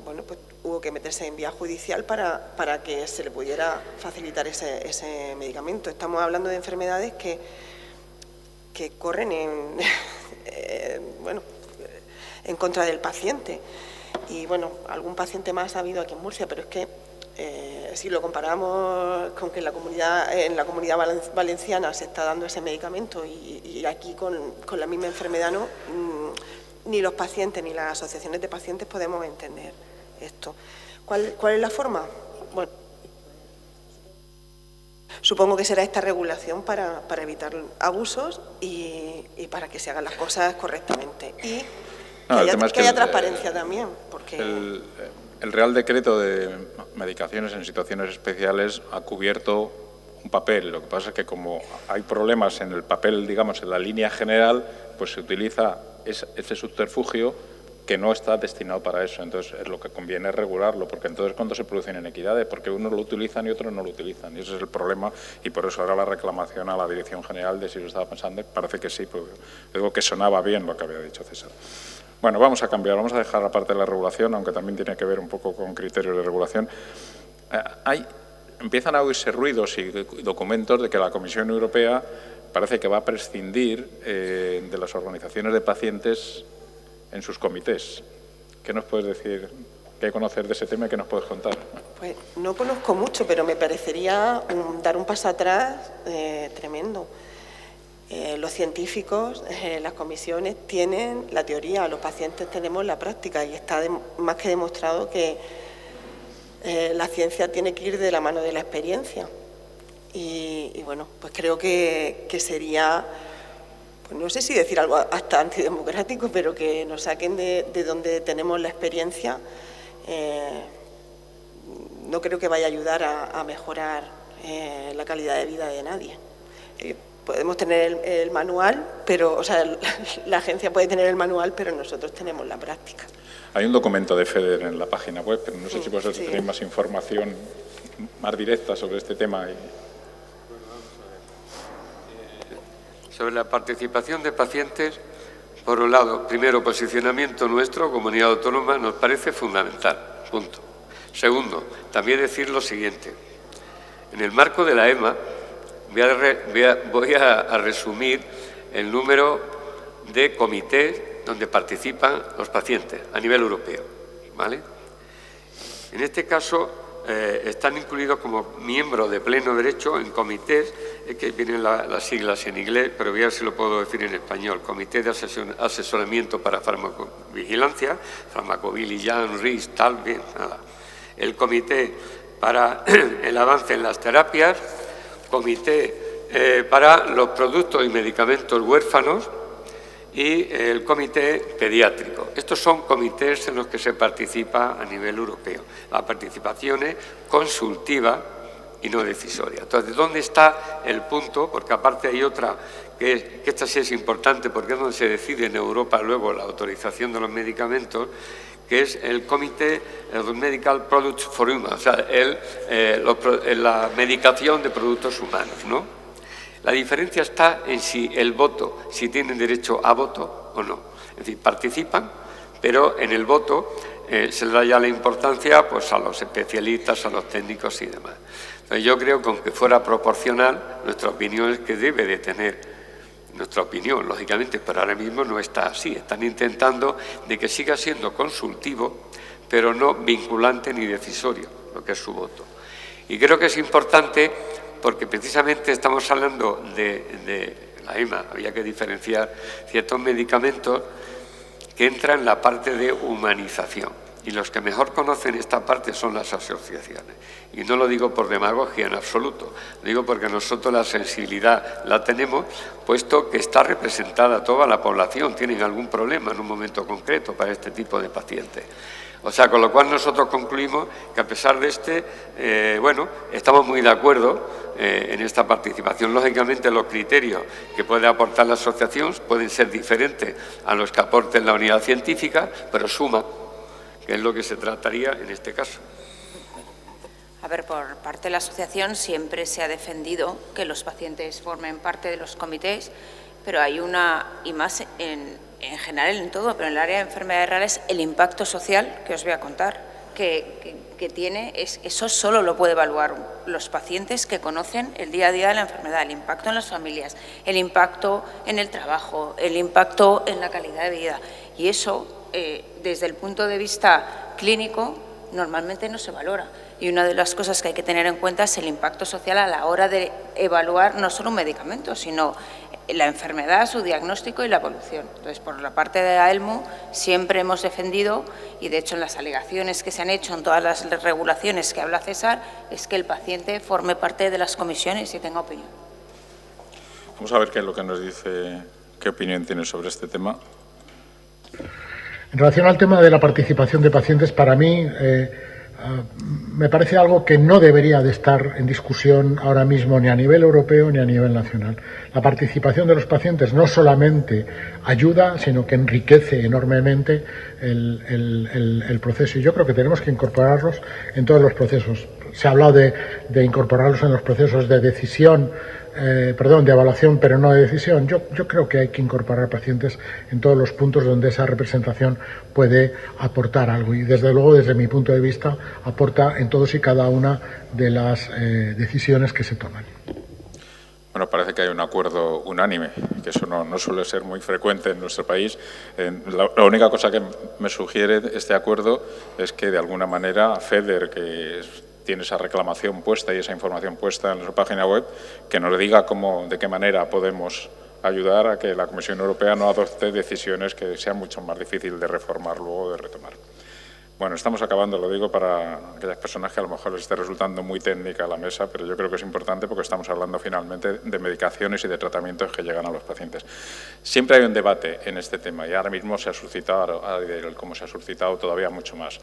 bueno, pues hubo que meterse en vía judicial para que se le pudiera facilitar ese medicamento. Estamos hablando de enfermedades que corren en contra del paciente. Y bueno, algún paciente más ha habido aquí en Murcia, pero es que si lo comparamos con que en la comunidad valenciana se está dando ese medicamento y aquí con la misma enfermedad no, ni los pacientes ni las asociaciones de pacientes podemos entender esto. ¿Cuál es la forma? Bueno, supongo que será esta regulación para evitar abusos y para que se hagan las cosas correctamente. Y que haya transparencia también. Porque el Real Decreto de Medicaciones en Situaciones Especiales ha cubierto un papel. Lo que pasa es que como hay problemas en el papel, digamos, en la línea general, pues se utiliza ese subterfugio que no está destinado para eso. Entonces, es lo que conviene es regularlo, porque entonces cuando se producen inequidades, porque unos lo utilizan y otros no lo utilizan. Y ese es el problema, y por eso ahora la reclamación a la Dirección General de si lo estaba pensando, parece que sí, pues digo que sonaba bien lo que había dicho César. Bueno, vamos a cambiar, vamos a dejar aparte la regulación, aunque también tiene que ver un poco con criterios de regulación. empiezan a oírse ruidos y documentos de que la Comisión Europea parece que va a prescindir de las organizaciones de pacientes en sus comités. ¿Qué nos puedes decir? ¿Qué hay que conocer de ese tema y qué nos puedes contar? Pues no conozco mucho, pero me parecería dar un paso atrás tremendo. Los científicos, las comisiones tienen la teoría, los pacientes tenemos la práctica y está más que demostrado que la ciencia tiene que ir de la mano de la experiencia. Y bueno, pues creo que sería, pues no sé si decir algo hasta antidemocrático, pero que nos saquen de donde tenemos la experiencia. No creo que vaya a ayudar a mejorar la calidad de vida de nadie. Podemos tener el manual, pero, o sea, la agencia puede tener el manual, pero nosotros tenemos la práctica. Hay un documento de FEDER en la página web, pero no sé si vosotros tenéis más información más directa sobre este tema. Sobre la participación de pacientes, por un lado, primero, posicionamiento nuestro, comunidad autónoma, nos parece fundamental, punto. Segundo, también decir lo siguiente. En el marco de la EMA, voy a resumir el número de comités donde participan los pacientes a nivel europeo, ¿vale? En este caso, están incluidos como miembros de pleno derecho en comités, que vienen las siglas en inglés, pero voy a ver si lo puedo decir en español. Comité de asesoramiento para farmacovigilancia, farmacovigilance, RIS, tal, bien, nada. El comité para el avance en las terapias, comité para los productos y medicamentos huérfanos y el comité pediátrico. Estos son comités en los que se participa a nivel europeo. La participación es consultiva y no decisoria. Entonces, ¿dónde está el punto? Porque aparte hay otra, que esta sí es importante porque es donde se decide en Europa luego la autorización de los medicamentos, que es el Comité Medical Products for Humans, o sea, la medicación de productos humanos, ¿no? La diferencia está en si el voto, si tienen derecho a voto o no. Es decir, participan, pero en el voto se le da ya la importancia pues, a los especialistas, a los técnicos y demás. Entonces, yo creo que aunque fuera proporcional, nuestra opinión es que debe de tener, nuestra opinión, lógicamente, pero ahora mismo no está así. Están intentando de que siga siendo consultivo, pero no vinculante ni decisorio, lo que es su voto. Y creo que es importante porque precisamente estamos hablando de la EMA, había que diferenciar ciertos medicamentos que entran en la parte de humanización. Y los que mejor conocen esta parte son las asociaciones. Y no lo digo por demagogia en absoluto, lo digo porque nosotros la sensibilidad la tenemos, puesto que está representada toda la población, tienen algún problema en un momento concreto para este tipo de pacientes. O sea, con lo cual nosotros concluimos que a pesar de bueno, estamos muy de acuerdo en esta participación. Lógicamente, los criterios que puede aportar la asociación pueden ser diferentes a los que aporte la unidad científica, pero suma, que es lo que se trataría en este caso. A ver, por parte de la asociación siempre se ha defendido que los pacientes formen parte de los comités, pero hay una, y más en general en todo, pero en el área de enfermedades raras, el impacto social que os voy a contar, que tiene, eso solo lo puede evaluar los pacientes que conocen el día a día de la enfermedad, el impacto en las familias, el impacto en el trabajo, el impacto en la calidad de vida. Y eso, desde el punto de vista clínico, normalmente no se valora. Y una de las cosas que hay que tener en cuenta es el impacto social a la hora de evaluar no solo un medicamento, sino la enfermedad, su diagnóstico y la evolución. Entonces, por la parte de AELMU siempre hemos defendido, y de hecho en las alegaciones que se han hecho en todas las regulaciones que habla César, es que el paciente forme parte de las comisiones y tenga opinión. Vamos a ver qué es lo que nos dice, qué opinión tiene sobre este tema. En relación al tema de la participación de pacientes, para mí me parece algo que no debería de estar en discusión ahora mismo ni a nivel europeo ni a nivel nacional. La participación de los pacientes no solamente ayuda, sino que enriquece enormemente el proceso. Y yo creo que tenemos que incorporarlos en todos los procesos. se ha hablado de incorporarlos en los procesos de decisión, de evaluación, pero no de decisión. Yo creo que hay que incorporar pacientes en todos los puntos donde esa representación puede aportar algo y, desde luego, desde mi punto de vista, aporta en todos y cada una de las decisiones que se toman. Bueno, parece que hay un acuerdo unánime, que eso no suele ser muy frecuente en nuestro país. La única cosa que me sugiere este acuerdo es que, de alguna manera, FEDER, que tiene esa reclamación puesta y esa información puesta en su página web, que nos diga de qué manera podemos ayudar a que la Comisión Europea no adopte decisiones que sean mucho más difíciles de reformar luego o de retomar. Bueno, estamos acabando, lo digo para aquellas personas que a lo mejor les esté resultando muy técnica la mesa, pero yo creo que es importante porque estamos hablando finalmente de medicaciones y de tratamientos que llegan a los pacientes. Siempre hay un debate en este tema y ahora mismo se ha suscitado, como se ha suscitado todavía mucho más.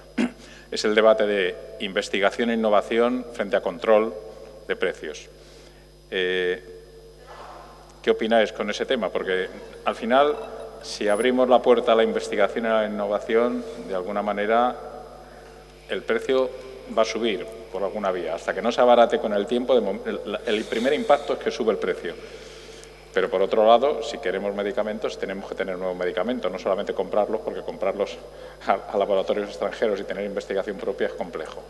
Es el debate de investigación e innovación frente a control de precios. ¿Qué opináis con ese tema? Porque al final, si abrimos la puerta a la investigación y a la innovación, de alguna manera el precio va a subir por alguna vía. Hasta que no se abarate con el tiempo, el primer impacto es que sube el precio. Pero, por otro lado, si queremos medicamentos, tenemos que tener nuevos medicamentos, no solamente comprarlos, porque comprarlos a laboratorios extranjeros y tener investigación propia es complejo.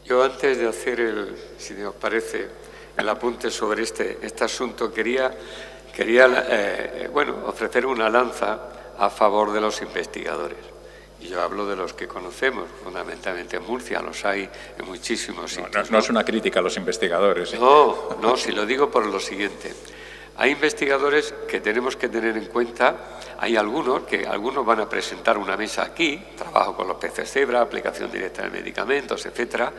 Yo, antes de hacer si os parece, el apunte sobre este asunto, quería ofrecer una lanza a favor de los investigadores. Y yo hablo de los que conocemos, fundamentalmente en Murcia, los hay en muchísimos sitios. No es una crítica a los investigadores. No, si lo digo por lo siguiente. Hay investigadores que tenemos que tener en cuenta. Hay algunos van a presentar una mesa aquí, trabajo con los peces cebra, aplicación directa de medicamentos, etcétera.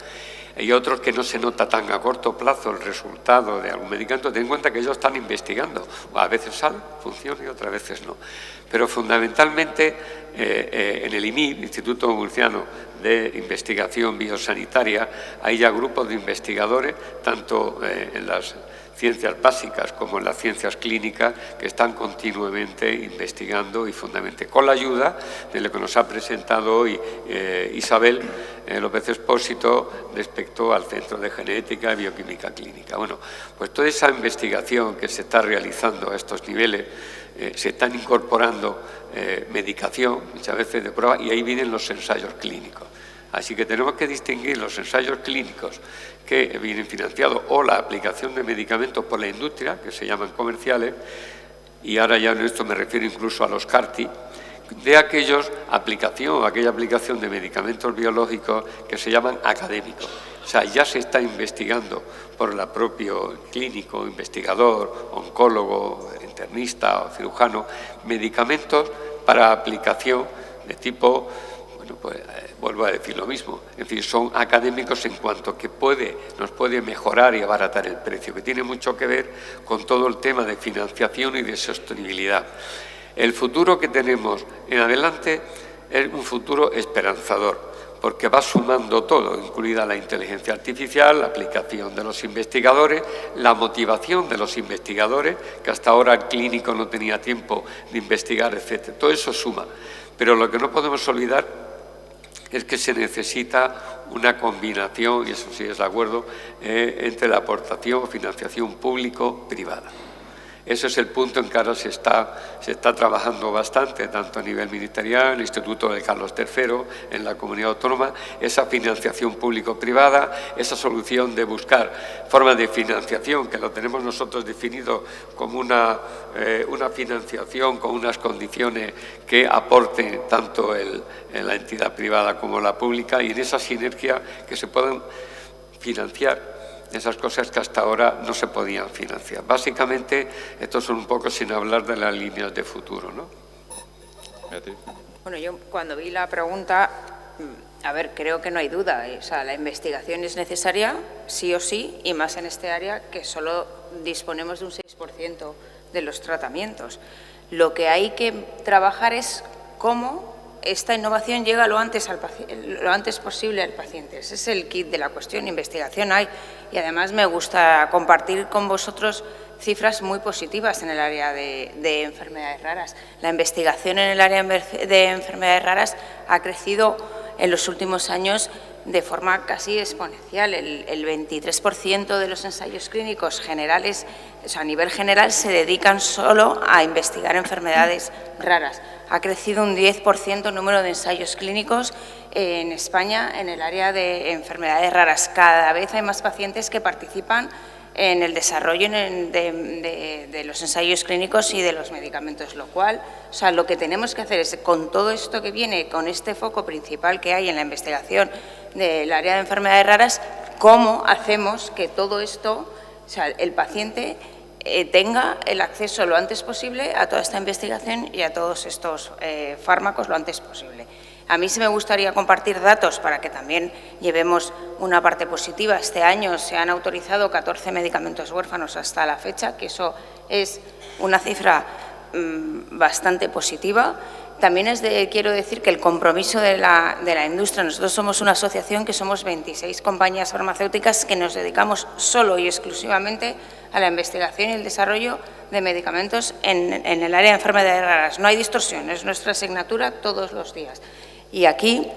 Hay otros que no se nota tan a corto plazo el resultado de algún medicamento. Ten en cuenta que ellos están investigando. A veces sale, funciona y otras veces no. Pero fundamentalmente en el IMIB, Instituto Murciano de Investigación Biosanitaria, hay ya grupos de investigadores, tanto en las ciencias básicas como en las ciencias clínicas, que están continuamente investigando y fundamentalmente con la ayuda de lo que nos ha presentado hoy Isabel López Expósito respecto al Centro de Genética y Bioquímica Clínica. Bueno, pues toda esa investigación que se está realizando a estos niveles, se están incorporando medicación, muchas veces de prueba, y ahí vienen los ensayos clínicos. Así que tenemos que distinguir los ensayos clínicos que vienen financiados o la aplicación de medicamentos por la industria, que se llaman comerciales, y ahora ya en esto me refiero incluso a los CAR-T, de aquella aplicación de medicamentos biológicos que se llaman académicos. O sea, ya se está investigando por el propio clínico, investigador, oncólogo, internista o cirujano, medicamentos para aplicación de tipo, vuelvo a decir lo mismo, es decir, son académicos en cuanto que nos puede mejorar y abaratar el precio, que tiene mucho que ver con todo el tema de financiación y de sostenibilidad. El futuro que tenemos en adelante es un futuro esperanzador, porque va sumando todo, incluida la inteligencia artificial, la aplicación de los investigadores, la motivación de los investigadores, que hasta ahora el clínico no tenía tiempo de investigar, etc. Todo eso suma. Pero lo que no podemos olvidar es que se necesita una combinación, y eso sí es de acuerdo, entre la aportación o financiación público-privada. Ese es el punto en que ahora se está trabajando bastante, tanto a nivel ministerial, el Instituto de Carlos III, en la comunidad autónoma, esa financiación público-privada, esa solución de buscar formas de financiación, que lo tenemos nosotros definido como una financiación con unas condiciones que aporten tanto la entidad privada como la pública, y en esa sinergia que se puedan financiar esas cosas que hasta ahora no se podían financiar. Básicamente, estos son un poco sin hablar de las líneas de futuro, ¿no? Bueno, yo cuando vi la pregunta, creo que no hay duda. O sea, la investigación es necesaria, sí o sí, y más en este área que solo disponemos de un 6% de los tratamientos. Lo que hay que trabajar es cómo esta innovación llega lo antes posible al paciente. Ese es el kit de la cuestión. Investigación hay, y además me gusta compartir con vosotros cifras muy positivas en el área de enfermedades raras. La investigación en el área de enfermedades raras ha crecido en los últimos años de forma casi exponencial. El 23% de los ensayos clínicos generales, o sea, a nivel general, se dedican solo a investigar enfermedades raras. Ha crecido un 10% el número de ensayos clínicos en España en el área de enfermedades raras. Cada vez hay más pacientes que participan en el desarrollo de los ensayos clínicos y de los medicamentos, lo cual, o sea, lo que tenemos que hacer es, con todo esto que viene, con este foco principal que hay en la investigación del área de enfermedades raras, cómo hacemos que todo esto, o sea, el paciente tenga el acceso lo antes posible a toda esta investigación y a todos estos fármacos lo antes posible. A mí sí me gustaría compartir datos para que también llevemos una parte positiva. Este año se han autorizado 14 medicamentos huérfanos hasta la fecha, que eso es una cifra bastante positiva. También quiero decir que el compromiso de la industria, nosotros somos una asociación que somos 26 compañías farmacéuticas que nos dedicamos solo y exclusivamente a la investigación y el desarrollo de medicamentos en el área de enfermedades raras. No hay distorsión, es nuestra asignatura todos los días. Y aquí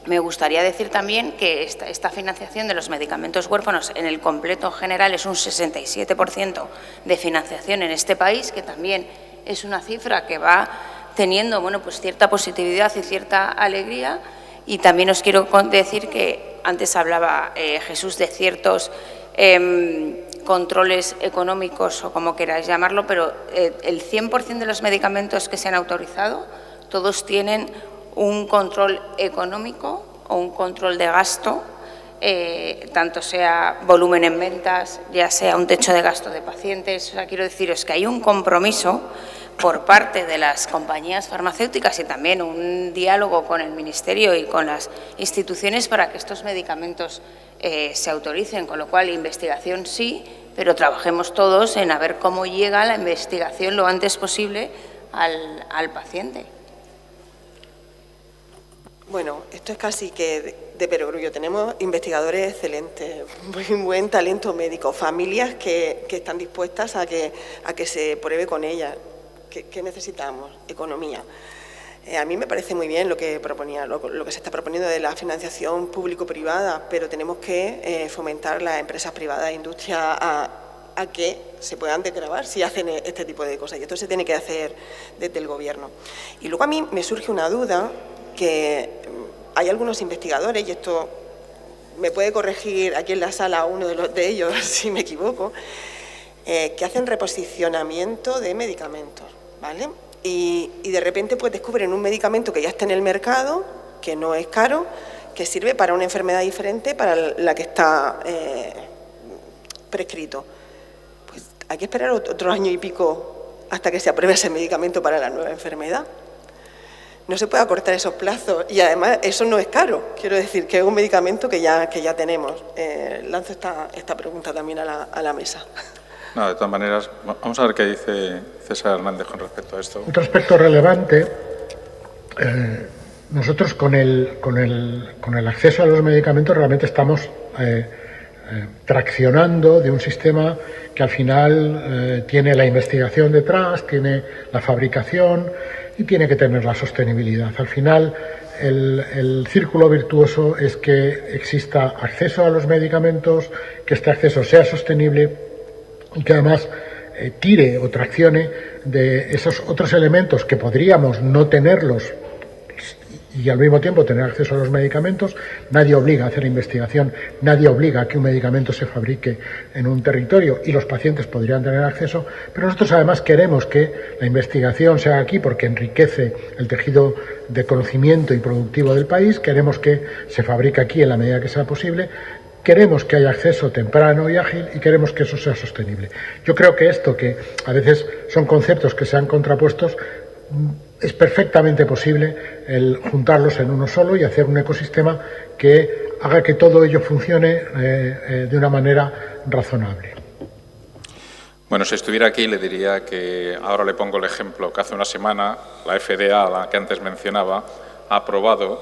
me gustaría decir también que esta financiación de los medicamentos huérfanos en el completo general es un 67% de financiación en este país, que también es una cifra que va teniendo, bueno, pues cierta positividad y cierta alegría. Y también os quiero decir que antes hablaba Jesús de ciertos controles económicos o como queráis llamarlo, pero el 100% de los medicamentos que se han autorizado, todos tienen un control económico o un control de gasto, tanto sea volumen en ventas, ya sea un techo de gasto de pacientes. O sea, quiero deciros que hay un compromiso por parte de las compañías farmacéuticas y también un diálogo con el Ministerio y con las instituciones para que estos medicamentos se autoricen, con lo cual investigación sí, pero trabajemos todos en a ver cómo llega la investigación lo antes posible al paciente. Bueno, esto es casi que de perogrullo. Tenemos investigadores excelentes, muy buen talento médico, familias que están dispuestas a que se pruebe con ellas. ¿Qué necesitamos? Economía. A mí me parece muy bien lo que se está proponiendo de la financiación público-privada, pero tenemos que fomentar las empresas privadas e industria a que se puedan desgravar si hacen este tipo de cosas. Y esto se tiene que hacer desde el Gobierno. Y luego a mí me surge una duda, que hay algunos investigadores, y esto me puede corregir aquí en la sala uno de ellos si me equivoco, que hacen reposicionamiento de medicamentos, ¿vale? Y de repente pues descubren un medicamento que ya está en el mercado, que no es caro, que sirve para una enfermedad diferente para la que está prescrito. Pues hay que esperar otro año y pico hasta que se apruebe ese medicamento para la nueva enfermedad. No se puede acortar esos plazos y además eso no es caro. Quiero decir que es un medicamento que ya tenemos. Lanzo esta pregunta también a la mesa. No, de todas maneras, vamos a ver qué dice César Hernández con respecto a esto. Otro aspecto relevante, nosotros con el acceso a los medicamentos realmente estamos traccionando de un sistema que al final tiene la investigación detrás, tiene la fabricación y tiene que tener la sostenibilidad. Al final, el círculo virtuoso es que exista acceso a los medicamentos, que este acceso sea sostenible y que además tire o traccione de esos otros elementos que podríamos no tenerlos y al mismo tiempo tener acceso a los medicamentos. Nadie obliga a hacer investigación, nadie obliga a que un medicamento se fabrique en un territorio y los pacientes podrían tener acceso, pero nosotros además queremos que la investigación se haga aquí porque enriquece el tejido de conocimiento y productivo del país, queremos que se fabrique aquí en la medida que sea posible, queremos que haya acceso temprano y ágil y queremos que eso sea sostenible. Yo creo que esto, que a veces son conceptos que se han contrapuestos, es perfectamente posible el juntarlos en uno solo y hacer un ecosistema que haga que todo ello funcione de una manera razonable. Bueno, si estuviera aquí le diría que ahora le pongo el ejemplo que hace una semana la FDA, la que antes mencionaba, ha aprobado,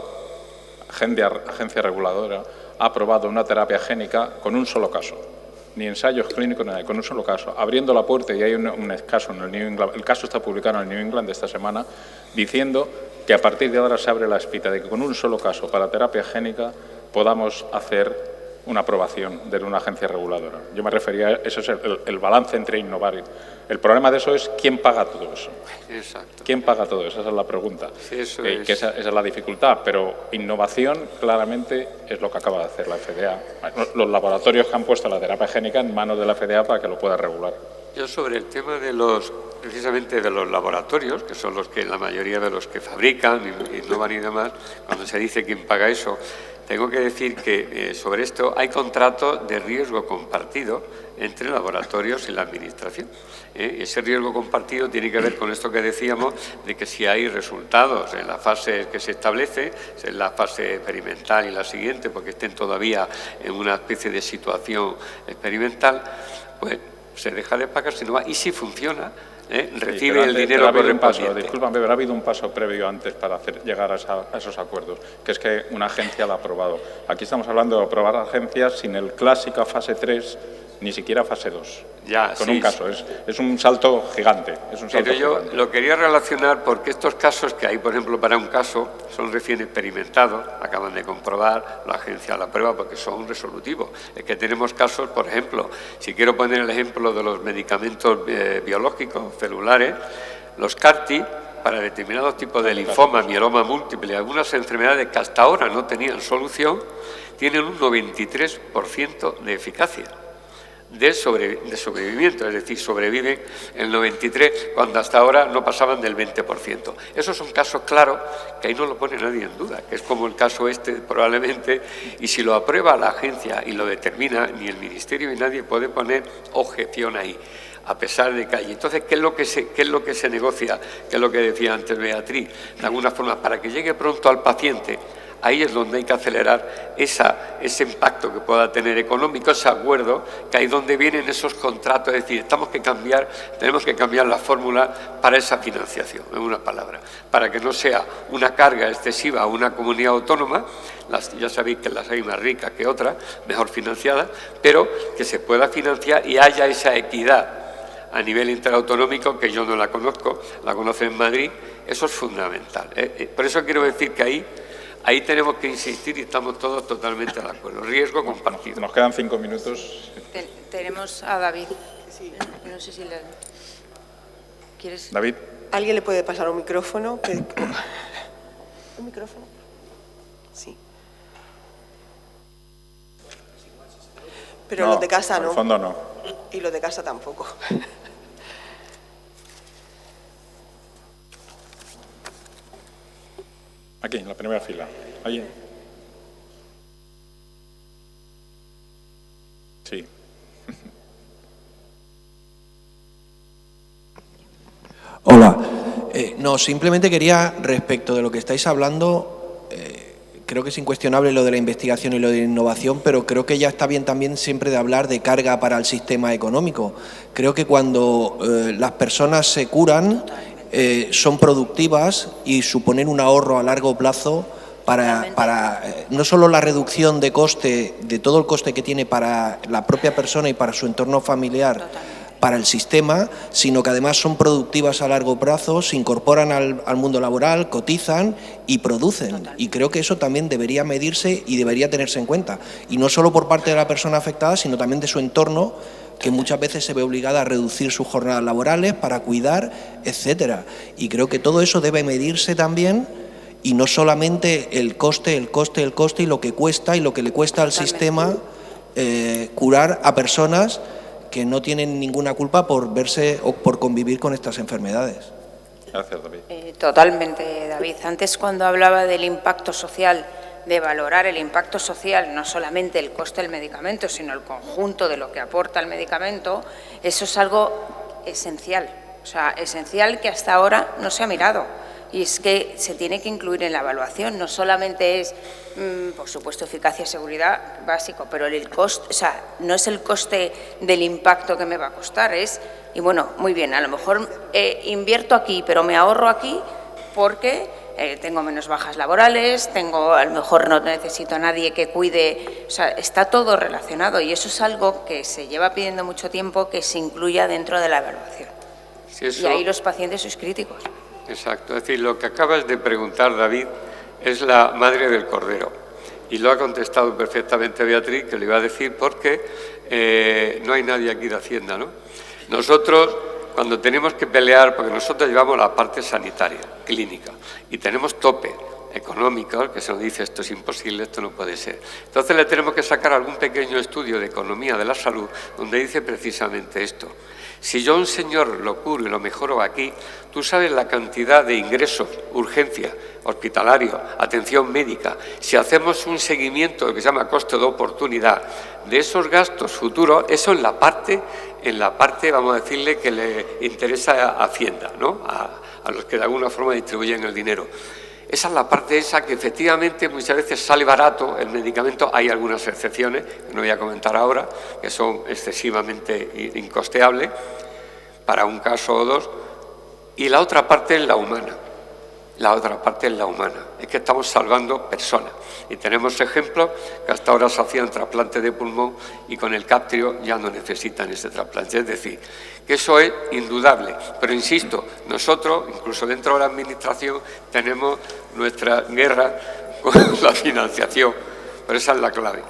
agencia reguladora, ha aprobado una terapia génica con un solo caso. Ni ensayos clínicos, nada, con un solo caso, abriendo la puerta, y hay un caso en el New England, el caso está publicado en el New England de esta semana, diciendo que a partir de ahora se abre la espita de que con un solo caso para terapia génica podamos hacer una aprobación de una agencia reguladora. Yo me refería, eso es el balance entre innovar. El problema de eso es quién paga todo eso. Exacto. ¿Quién paga todo eso? Esa es la pregunta. Sí, eso que esa es la dificultad, pero innovación claramente es lo que acaba de hacer la FDA. Los laboratorios que han puesto la terapia génica en manos de la FDA para que lo pueda regular. Yo sobre el tema de precisamente de los laboratorios, que son los que la mayoría de los que fabrican, innovan y demás, cuando se dice quién paga eso, tengo que decir que sobre esto hay contratos de riesgo compartido entre laboratorios y la Administración. Ese riesgo compartido tiene que ver con esto que decíamos, de que si hay resultados en la fase que se establece, en la fase experimental y la siguiente, porque estén todavía en una especie de situación experimental, pues se deja de pagar, si no va, y si funciona, recibe el dinero correspondiente. Discúlpame, pero ha habido un paso previo antes para llegar a esos acuerdos, que es que una agencia lo ha aprobado. Aquí estamos hablando de aprobar agencias sin el clásica fase 3, ni siquiera fase 2. Ya, con sí, un caso, es un salto gigante. Pero yo lo quería relacionar porque estos casos que hay, por ejemplo, para un caso, son recién experimentados, acaban de comprobar, la agencia la prueba porque son resolutivos. Es que tenemos casos, por ejemplo, si quiero poner el ejemplo de los medicamentos biológicos, celulares, los CAR-T, para determinados tipos de linfoma, mieloma múltiple y algunas enfermedades que hasta ahora no tenían solución, tienen un 93% de eficacia. De sobrevivimiento, es decir, sobreviven el 93% cuando hasta ahora no pasaban del 20%. Esos son casos claros que ahí no lo pone nadie en duda, que es como el caso este probablemente, y si lo aprueba la agencia y lo determina, ni el Ministerio ni nadie puede poner objeción ahí, a pesar de que hay. Entonces, ¿qué es lo que se negocia? ¿Qué es lo que decía antes Beatriz? De alguna forma, para que llegue pronto al paciente. Ahí es donde hay que acelerar ese impacto que pueda tener económico, ese acuerdo, que ahí es donde vienen esos contratos. Es decir, tenemos que cambiar la fórmula para esa financiación, en una palabra, para que no sea una carga excesiva a una comunidad autónoma, ya sabéis que las hay más ricas que otras, mejor financiadas, pero que se pueda financiar y haya esa equidad a nivel interautonómico, que yo no la conozco, la conoce en Madrid. Eso es fundamental. Por eso quiero decir que ahí tenemos que insistir y estamos todos totalmente de acuerdo. Riesgo compartido. Nos quedan 5 minutos. Tenemos a David. Sí. No sé si ¿Quieres? David. ¿Alguien le puede pasar un micrófono? ¿Un micrófono? Sí. Pero No, los de casa no. En el fondo no. Y los de casa tampoco. Aquí, en la primera fila. Allí. Sí. Hola. No, simplemente quería, respecto de lo que estáis hablando, creo que es incuestionable lo de la investigación y lo de la innovación, pero creo que ya está bien también siempre de hablar de carga para el sistema económico. Creo que cuando las personas se curan, son productivas y suponen un ahorro a largo plazo para no solo la reducción de coste, de todo el coste que tiene para la propia persona y para su entorno familiar, para el sistema, sino que además son productivas a largo plazo, se incorporan al mundo laboral, cotizan y producen. Y creo que eso también debería medirse y debería tenerse en cuenta. Y no solo por parte de la persona afectada, sino también de su entorno, que muchas veces se ve obligada a reducir sus jornadas laborales para cuidar, etcétera. Y creo que todo eso debe medirse también, y no solamente el coste y lo que cuesta y lo que le cuesta al sistema curar a personas que no tienen ninguna culpa por verse o por convivir con estas enfermedades. Gracias, David. Totalmente, David. Antes, cuando hablaba del impacto social, de valorar el impacto social, no solamente el coste del medicamento, sino el conjunto de lo que aporta el medicamento, eso es algo esencial. O sea, esencial que hasta ahora no se ha mirado. Y es que se tiene que incluir en la evaluación. No solamente es, por supuesto, eficacia y seguridad básico, pero el coste, o sea, no es el coste del impacto que me va a costar, y bueno, muy bien, a lo mejor invierto aquí, pero me ahorro aquí porque tengo menos bajas laborales, a lo mejor no necesito a nadie que cuide, o sea, está todo relacionado y eso es algo que se lleva pidiendo mucho tiempo que se incluya dentro de la evaluación. Si eso... Y ahí los pacientes sois críticos. Exacto, es decir, lo que acabas de preguntar, David, es la madre del cordero. Y lo ha contestado perfectamente Beatriz, que le iba a decir porque no hay nadie aquí de Hacienda, ¿no? Nosotros, cuando tenemos que pelear, porque nosotros llevamos la parte sanitaria, clínica, y tenemos tope económico, que se nos dice esto es imposible, esto no puede ser. Entonces le tenemos que sacar algún pequeño estudio de economía de la salud donde dice precisamente esto. Si yo a un señor lo curo y lo mejoro aquí, tú sabes la cantidad de ingresos, urgencia, hospitalario, atención médica. Si hacemos un seguimiento que se llama coste de oportunidad de esos gastos futuros, eso en la parte, vamos a decirle, que le interesa a Hacienda, ¿no? A los que de alguna forma distribuyen el dinero. Esa es la parte esa que efectivamente muchas veces sale barato el medicamento. Hay algunas excepciones, que no voy a comentar ahora, que son excesivamente incosteables para un caso o dos. Y la otra parte es la humana. La otra parte es la humana. Es que estamos salvando personas. Y tenemos ejemplos que hasta ahora se hacían trasplantes de pulmón y con el Captrio ya no necesitan ese trasplante. Es decir, que eso es indudable. Pero insisto, nosotros, incluso dentro de la Administración, tenemos nuestra guerra con la financiación. Pero esa es la clave.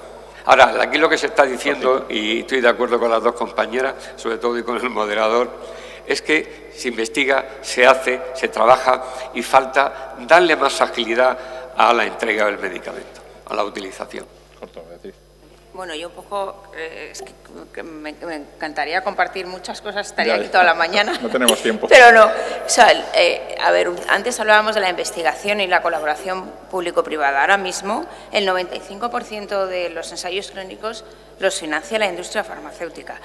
Ahora, aquí lo que se está diciendo, y estoy de acuerdo con las dos compañeras, sobre todo y con el moderador, es que se investiga, se hace, se trabaja y falta darle más agilidad a la entrega del medicamento, a la utilización. Corto, Beatriz. Bueno, yo un poco, es que me encantaría compartir muchas cosas, estaría aquí toda la mañana. No tenemos tiempo. Pero no, o sea, a ver, antes hablábamos de la investigación y la colaboración público-privada. Ahora mismo, el 95% de los ensayos clínicos los financia la industria farmacéutica.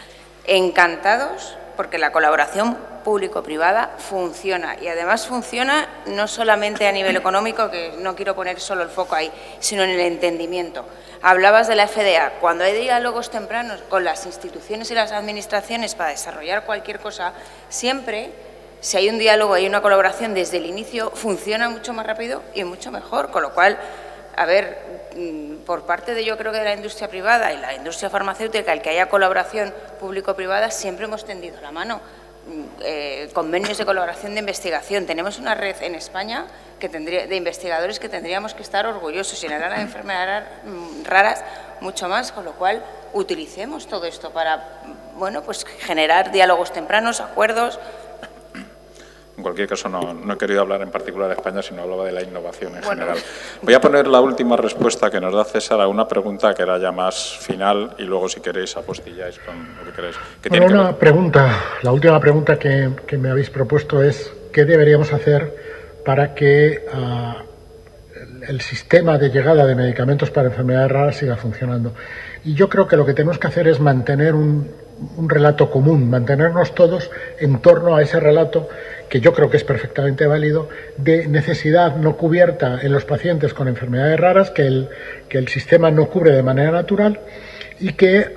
Encantados porque la colaboración público-privada funciona y además funciona no solamente a nivel económico, que no quiero poner solo el foco ahí, sino en el entendimiento. Hablabas de la FDA. Cuando hay diálogos tempranos con las instituciones y las administraciones para desarrollar cualquier cosa, siempre, si hay un diálogo, hay una colaboración desde el inicio, funciona mucho más rápido y mucho mejor, con lo cual, a ver, por parte de yo creo que de la industria privada y la industria farmacéutica, el que haya colaboración público-privada, siempre hemos tendido la mano. Convenios de colaboración de investigación. Tenemos una red en España de investigadores que tendríamos que estar orgullosos y en el área de enfermedades raras mucho más, con lo cual utilicemos todo esto para, bueno, pues generar diálogos tempranos, acuerdos. En cualquier caso, no he querido hablar en particular de España, sino hablaba de la innovación en general. Voy a poner la última respuesta que nos da César a una pregunta que era ya más final y luego, si queréis, apostilláis con lo que queréis. Bueno, una pregunta, la última pregunta que me habéis propuesto es ¿qué deberíamos hacer para que el sistema de llegada de medicamentos para enfermedades raras siga funcionando? Y yo creo que lo que tenemos que hacer es mantener un relato común, mantenernos todos en torno a ese relato que yo creo que es perfectamente válido, de necesidad no cubierta en los pacientes con enfermedades raras, que el sistema no cubre de manera natural y que,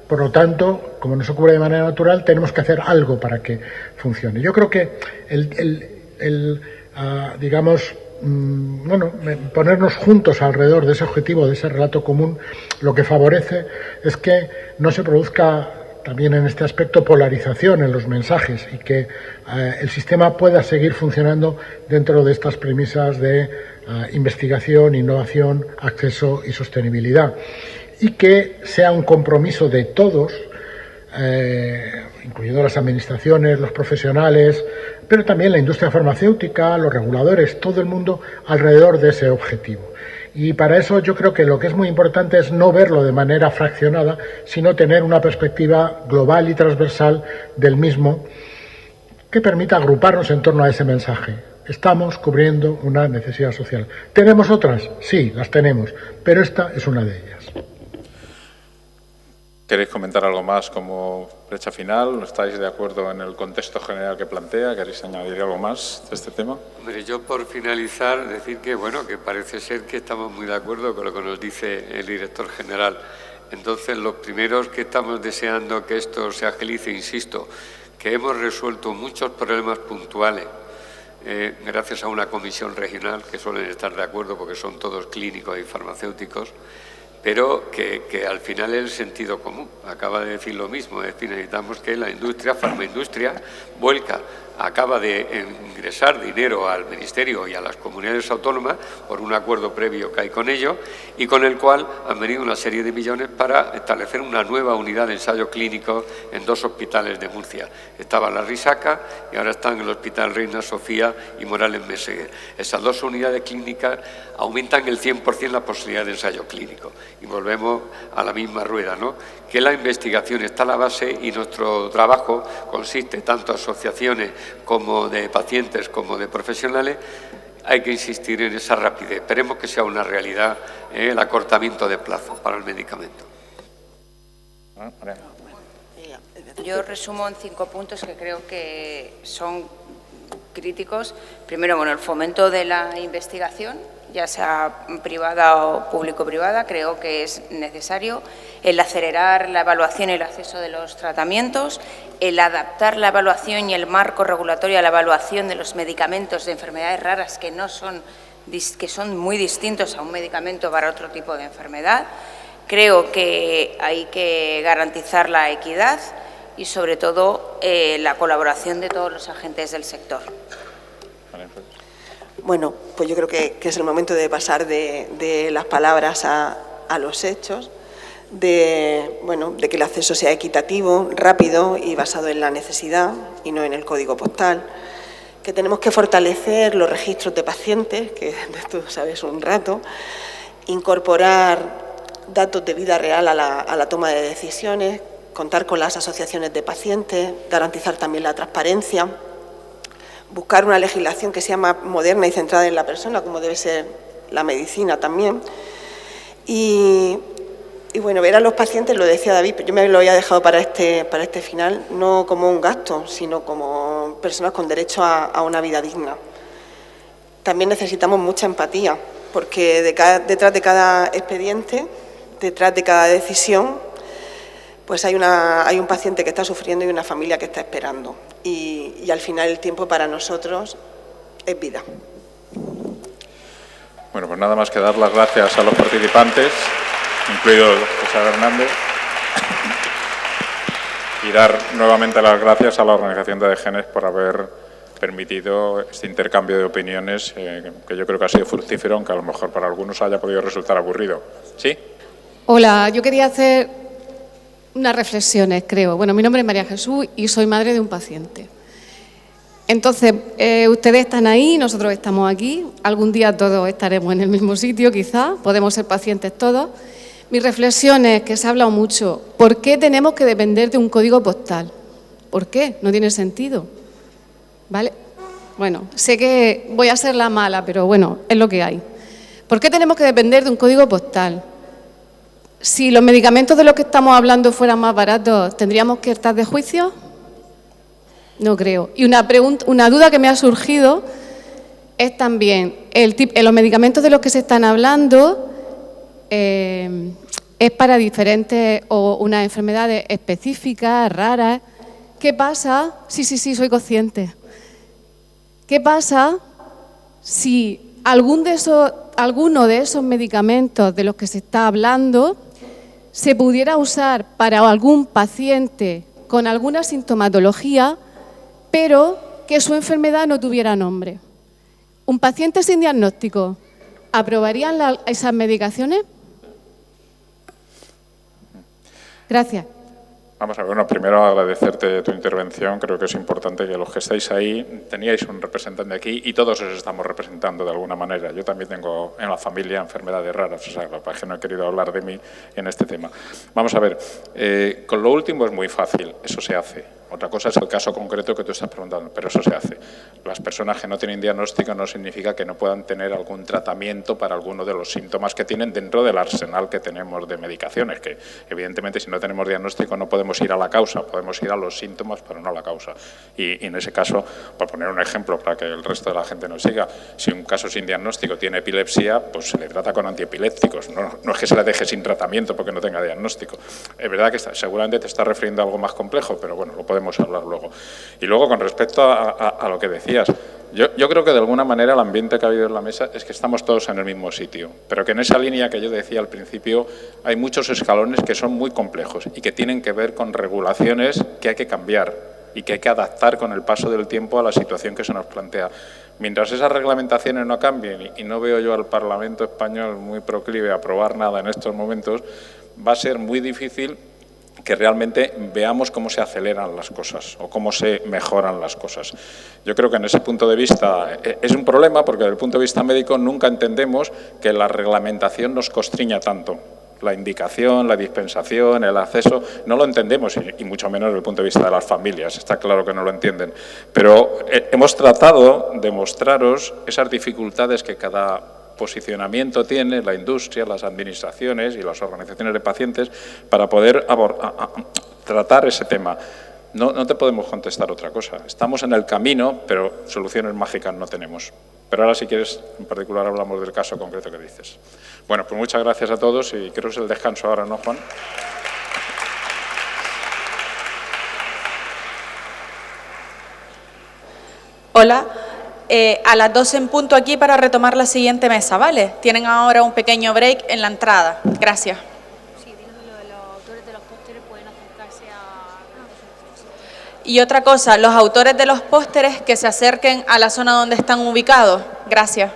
por lo tanto, como no se cubre de manera natural, tenemos que hacer algo para que funcione. Yo creo que ponernos juntos alrededor de ese objetivo, de ese relato común, lo que favorece es que no se produzca también en este aspecto polarización en los mensajes y que el sistema pueda seguir funcionando dentro de estas premisas de investigación, innovación, acceso y sostenibilidad. Y que sea un compromiso de todos, incluyendo las administraciones, los profesionales, pero también la industria farmacéutica, los reguladores, todo el mundo alrededor de ese objetivo. Y para eso yo creo que lo que es muy importante es no verlo de manera fraccionada, sino tener una perspectiva global y transversal del mismo que permita agruparnos en torno a ese mensaje. Estamos cubriendo una necesidad social. ¿Tenemos otras? Sí, las tenemos, pero esta es una de ellas. ¿Queréis comentar algo más como brecha final? ¿Estáis de acuerdo en el contexto general que plantea? ¿Queréis añadir algo más de este tema? Hombre, yo por finalizar decir que bueno, que parece ser que estamos muy de acuerdo con lo que nos dice el director general. Entonces, los primeros que estamos deseando que esto se agilice, insisto, que hemos resuelto muchos problemas puntuales gracias a una comisión regional que suelen estar de acuerdo porque son todos clínicos y farmacéuticos, pero que al final es el sentido común. Acaba de decir lo mismo, es decir, necesitamos que la industria, farmaindustria, vuelca acaba de ingresar dinero al Ministerio y a las comunidades autónomas por un acuerdo previo que hay con ellos y con el cual han venido una serie de millones para establecer una nueva unidad de ensayos clínicos en 2 hospitales de Murcia. Estaba la Risaca y ahora están en el Hospital Reina Sofía y Morales Meseguer. Esas 2 unidades clínicas aumentan el 100% la posibilidad de ensayo clínico. Y volvemos a la misma rueda, ¿no? Que la investigación está a la base y nuestro trabajo consiste tanto asociaciones como de pacientes como de profesionales. Hay que insistir en esa rapidez. Esperemos que sea una realidad el acortamiento de plazos para el medicamento. Yo resumo en 5 puntos que creo que son críticos. Primero, bueno, el fomento de la investigación, ya sea privada o público-privada, creo que es necesario. El acelerar la evaluación y el acceso de los tratamientos, el adaptar la evaluación y el marco regulatorio a la evaluación de los medicamentos de enfermedades raras que son muy distintos a un medicamento para otro tipo de enfermedad. Creo que hay que garantizar la equidad y, sobre todo, la colaboración de todos los agentes del sector. Bueno, pues yo creo que es el momento de pasar de las palabras a los hechos, de que el acceso sea equitativo, rápido y basado en la necesidad y no en el código postal, que tenemos que fortalecer los registros de pacientes, que de esto sabes un rato, incorporar datos de vida real a la toma de decisiones, contar con las asociaciones de pacientes, garantizar también la transparencia, buscar una legislación que sea más moderna y centrada en la persona, como debe ser la medicina también. Y bueno, ver a los pacientes, lo decía David, yo me lo había dejado para este final, no como un gasto, sino como personas con derecho a una vida digna. También necesitamos mucha empatía, porque detrás de cada expediente, detrás de cada decisión, pues hay un paciente que está sufriendo y una familia que está esperando. Y al final el tiempo para nosotros es vida. Bueno, pues nada más que dar las gracias a los participantes, incluido José Hernández, y dar nuevamente las gracias a la Organización de Genes por haber permitido este intercambio de opiniones, que yo creo que ha sido fructífero, aunque a lo mejor para algunos haya podido resultar aburrido. ¿Sí? Hola, yo quería hacer unas reflexiones, creo. Bueno, mi nombre es María Jesús y soy madre de un paciente. Entonces, ustedes están ahí, nosotros estamos aquí. Algún día todos estaremos en el mismo sitio, quizás. Podemos ser pacientes todos. Mi reflexión es que se ha hablado mucho. ¿Por qué tenemos que depender de un código postal? ¿Por qué? No tiene sentido. ¿Vale? Bueno, sé que voy a ser la mala, pero bueno, es lo que hay. ¿Por qué tenemos que depender de un código postal? Si los medicamentos de los que estamos hablando fueran más baratos, ¿tendríamos que estar de juicio? No creo. Y una duda que me ha surgido es también, los medicamentos de los que se están hablando es para diferentes o unas enfermedades específicas, raras. ¿Qué pasa? Sí, soy consciente. ¿Qué pasa si alguno de esos medicamentos de los que se está hablando se pudiera usar para algún paciente con alguna sintomatología, pero que su enfermedad no tuviera nombre? ¿Un paciente sin diagnóstico aprobarían esas medicaciones? Gracias. Vamos a ver, bueno, primero agradecerte tu intervención. Creo que es importante que los que estáis ahí teníais un representante aquí y todos os estamos representando de alguna manera. Yo también tengo en la familia enfermedades raras, o sea, lo que no he querido hablar de mí en este tema. Vamos a ver, con lo último es muy fácil, eso se hace. Otra cosa es el caso concreto que tú estás preguntando, pero eso se hace. Las personas que no tienen diagnóstico no significa que no puedan tener algún tratamiento para alguno de los síntomas que tienen dentro del arsenal que tenemos de medicaciones, que evidentemente si no tenemos diagnóstico no podemos ir a la causa, podemos ir a los síntomas, pero no a la causa. Y en ese caso, por poner un ejemplo para que el resto de la gente nos siga, si un caso sin diagnóstico tiene epilepsia, pues se le trata con antiepilépticos, no es que se le deje sin tratamiento porque no tenga diagnóstico. Es verdad que seguramente te está refiriendo a algo más complejo, pero bueno, lo podemos hablar luego. Y luego, con respecto a lo que decías, yo creo que de alguna manera el ambiente que ha habido en la mesa es que estamos todos en el mismo sitio, pero que en esa línea que yo decía al principio hay muchos escalones que son muy complejos y que tienen que ver con regulaciones que hay que cambiar. y que hay que adaptar con el paso del tiempo a la situación que se nos plantea. Mientras esas reglamentaciones no cambien, y no veo yo al Parlamento español muy proclive a aprobar nada en estos momentos, va a ser muy difícil que realmente veamos cómo se aceleran las cosas o cómo se mejoran las cosas. Yo creo que en ese punto de vista es un problema porque desde el punto de vista médico nunca entendemos que la reglamentación nos constriña tanto. La indicación, la dispensación, el acceso, no lo entendemos y mucho menos desde el punto de vista de las familias, está claro que no lo entienden. Pero hemos tratado de mostraros esas dificultades que cada posicionamiento tiene la industria, las administraciones y las organizaciones de pacientes para poder tratar ese tema. No te podemos contestar otra cosa. Estamos en el camino, pero soluciones mágicas no tenemos. Pero ahora, si quieres, en particular hablamos del caso concreto que dices. Bueno, pues muchas gracias a todos y creo que es el descanso ahora, ¿no, Juan? Hola. A las 12 en punto aquí para retomar la siguiente mesa, ¿vale? Tienen ahora un pequeño break en la entrada. Gracias. Sí, díganlo de los autores de los pósteres pueden acercarse a... Y otra cosa, los autores de los pósteres que se acerquen a la zona donde están ubicados. Gracias.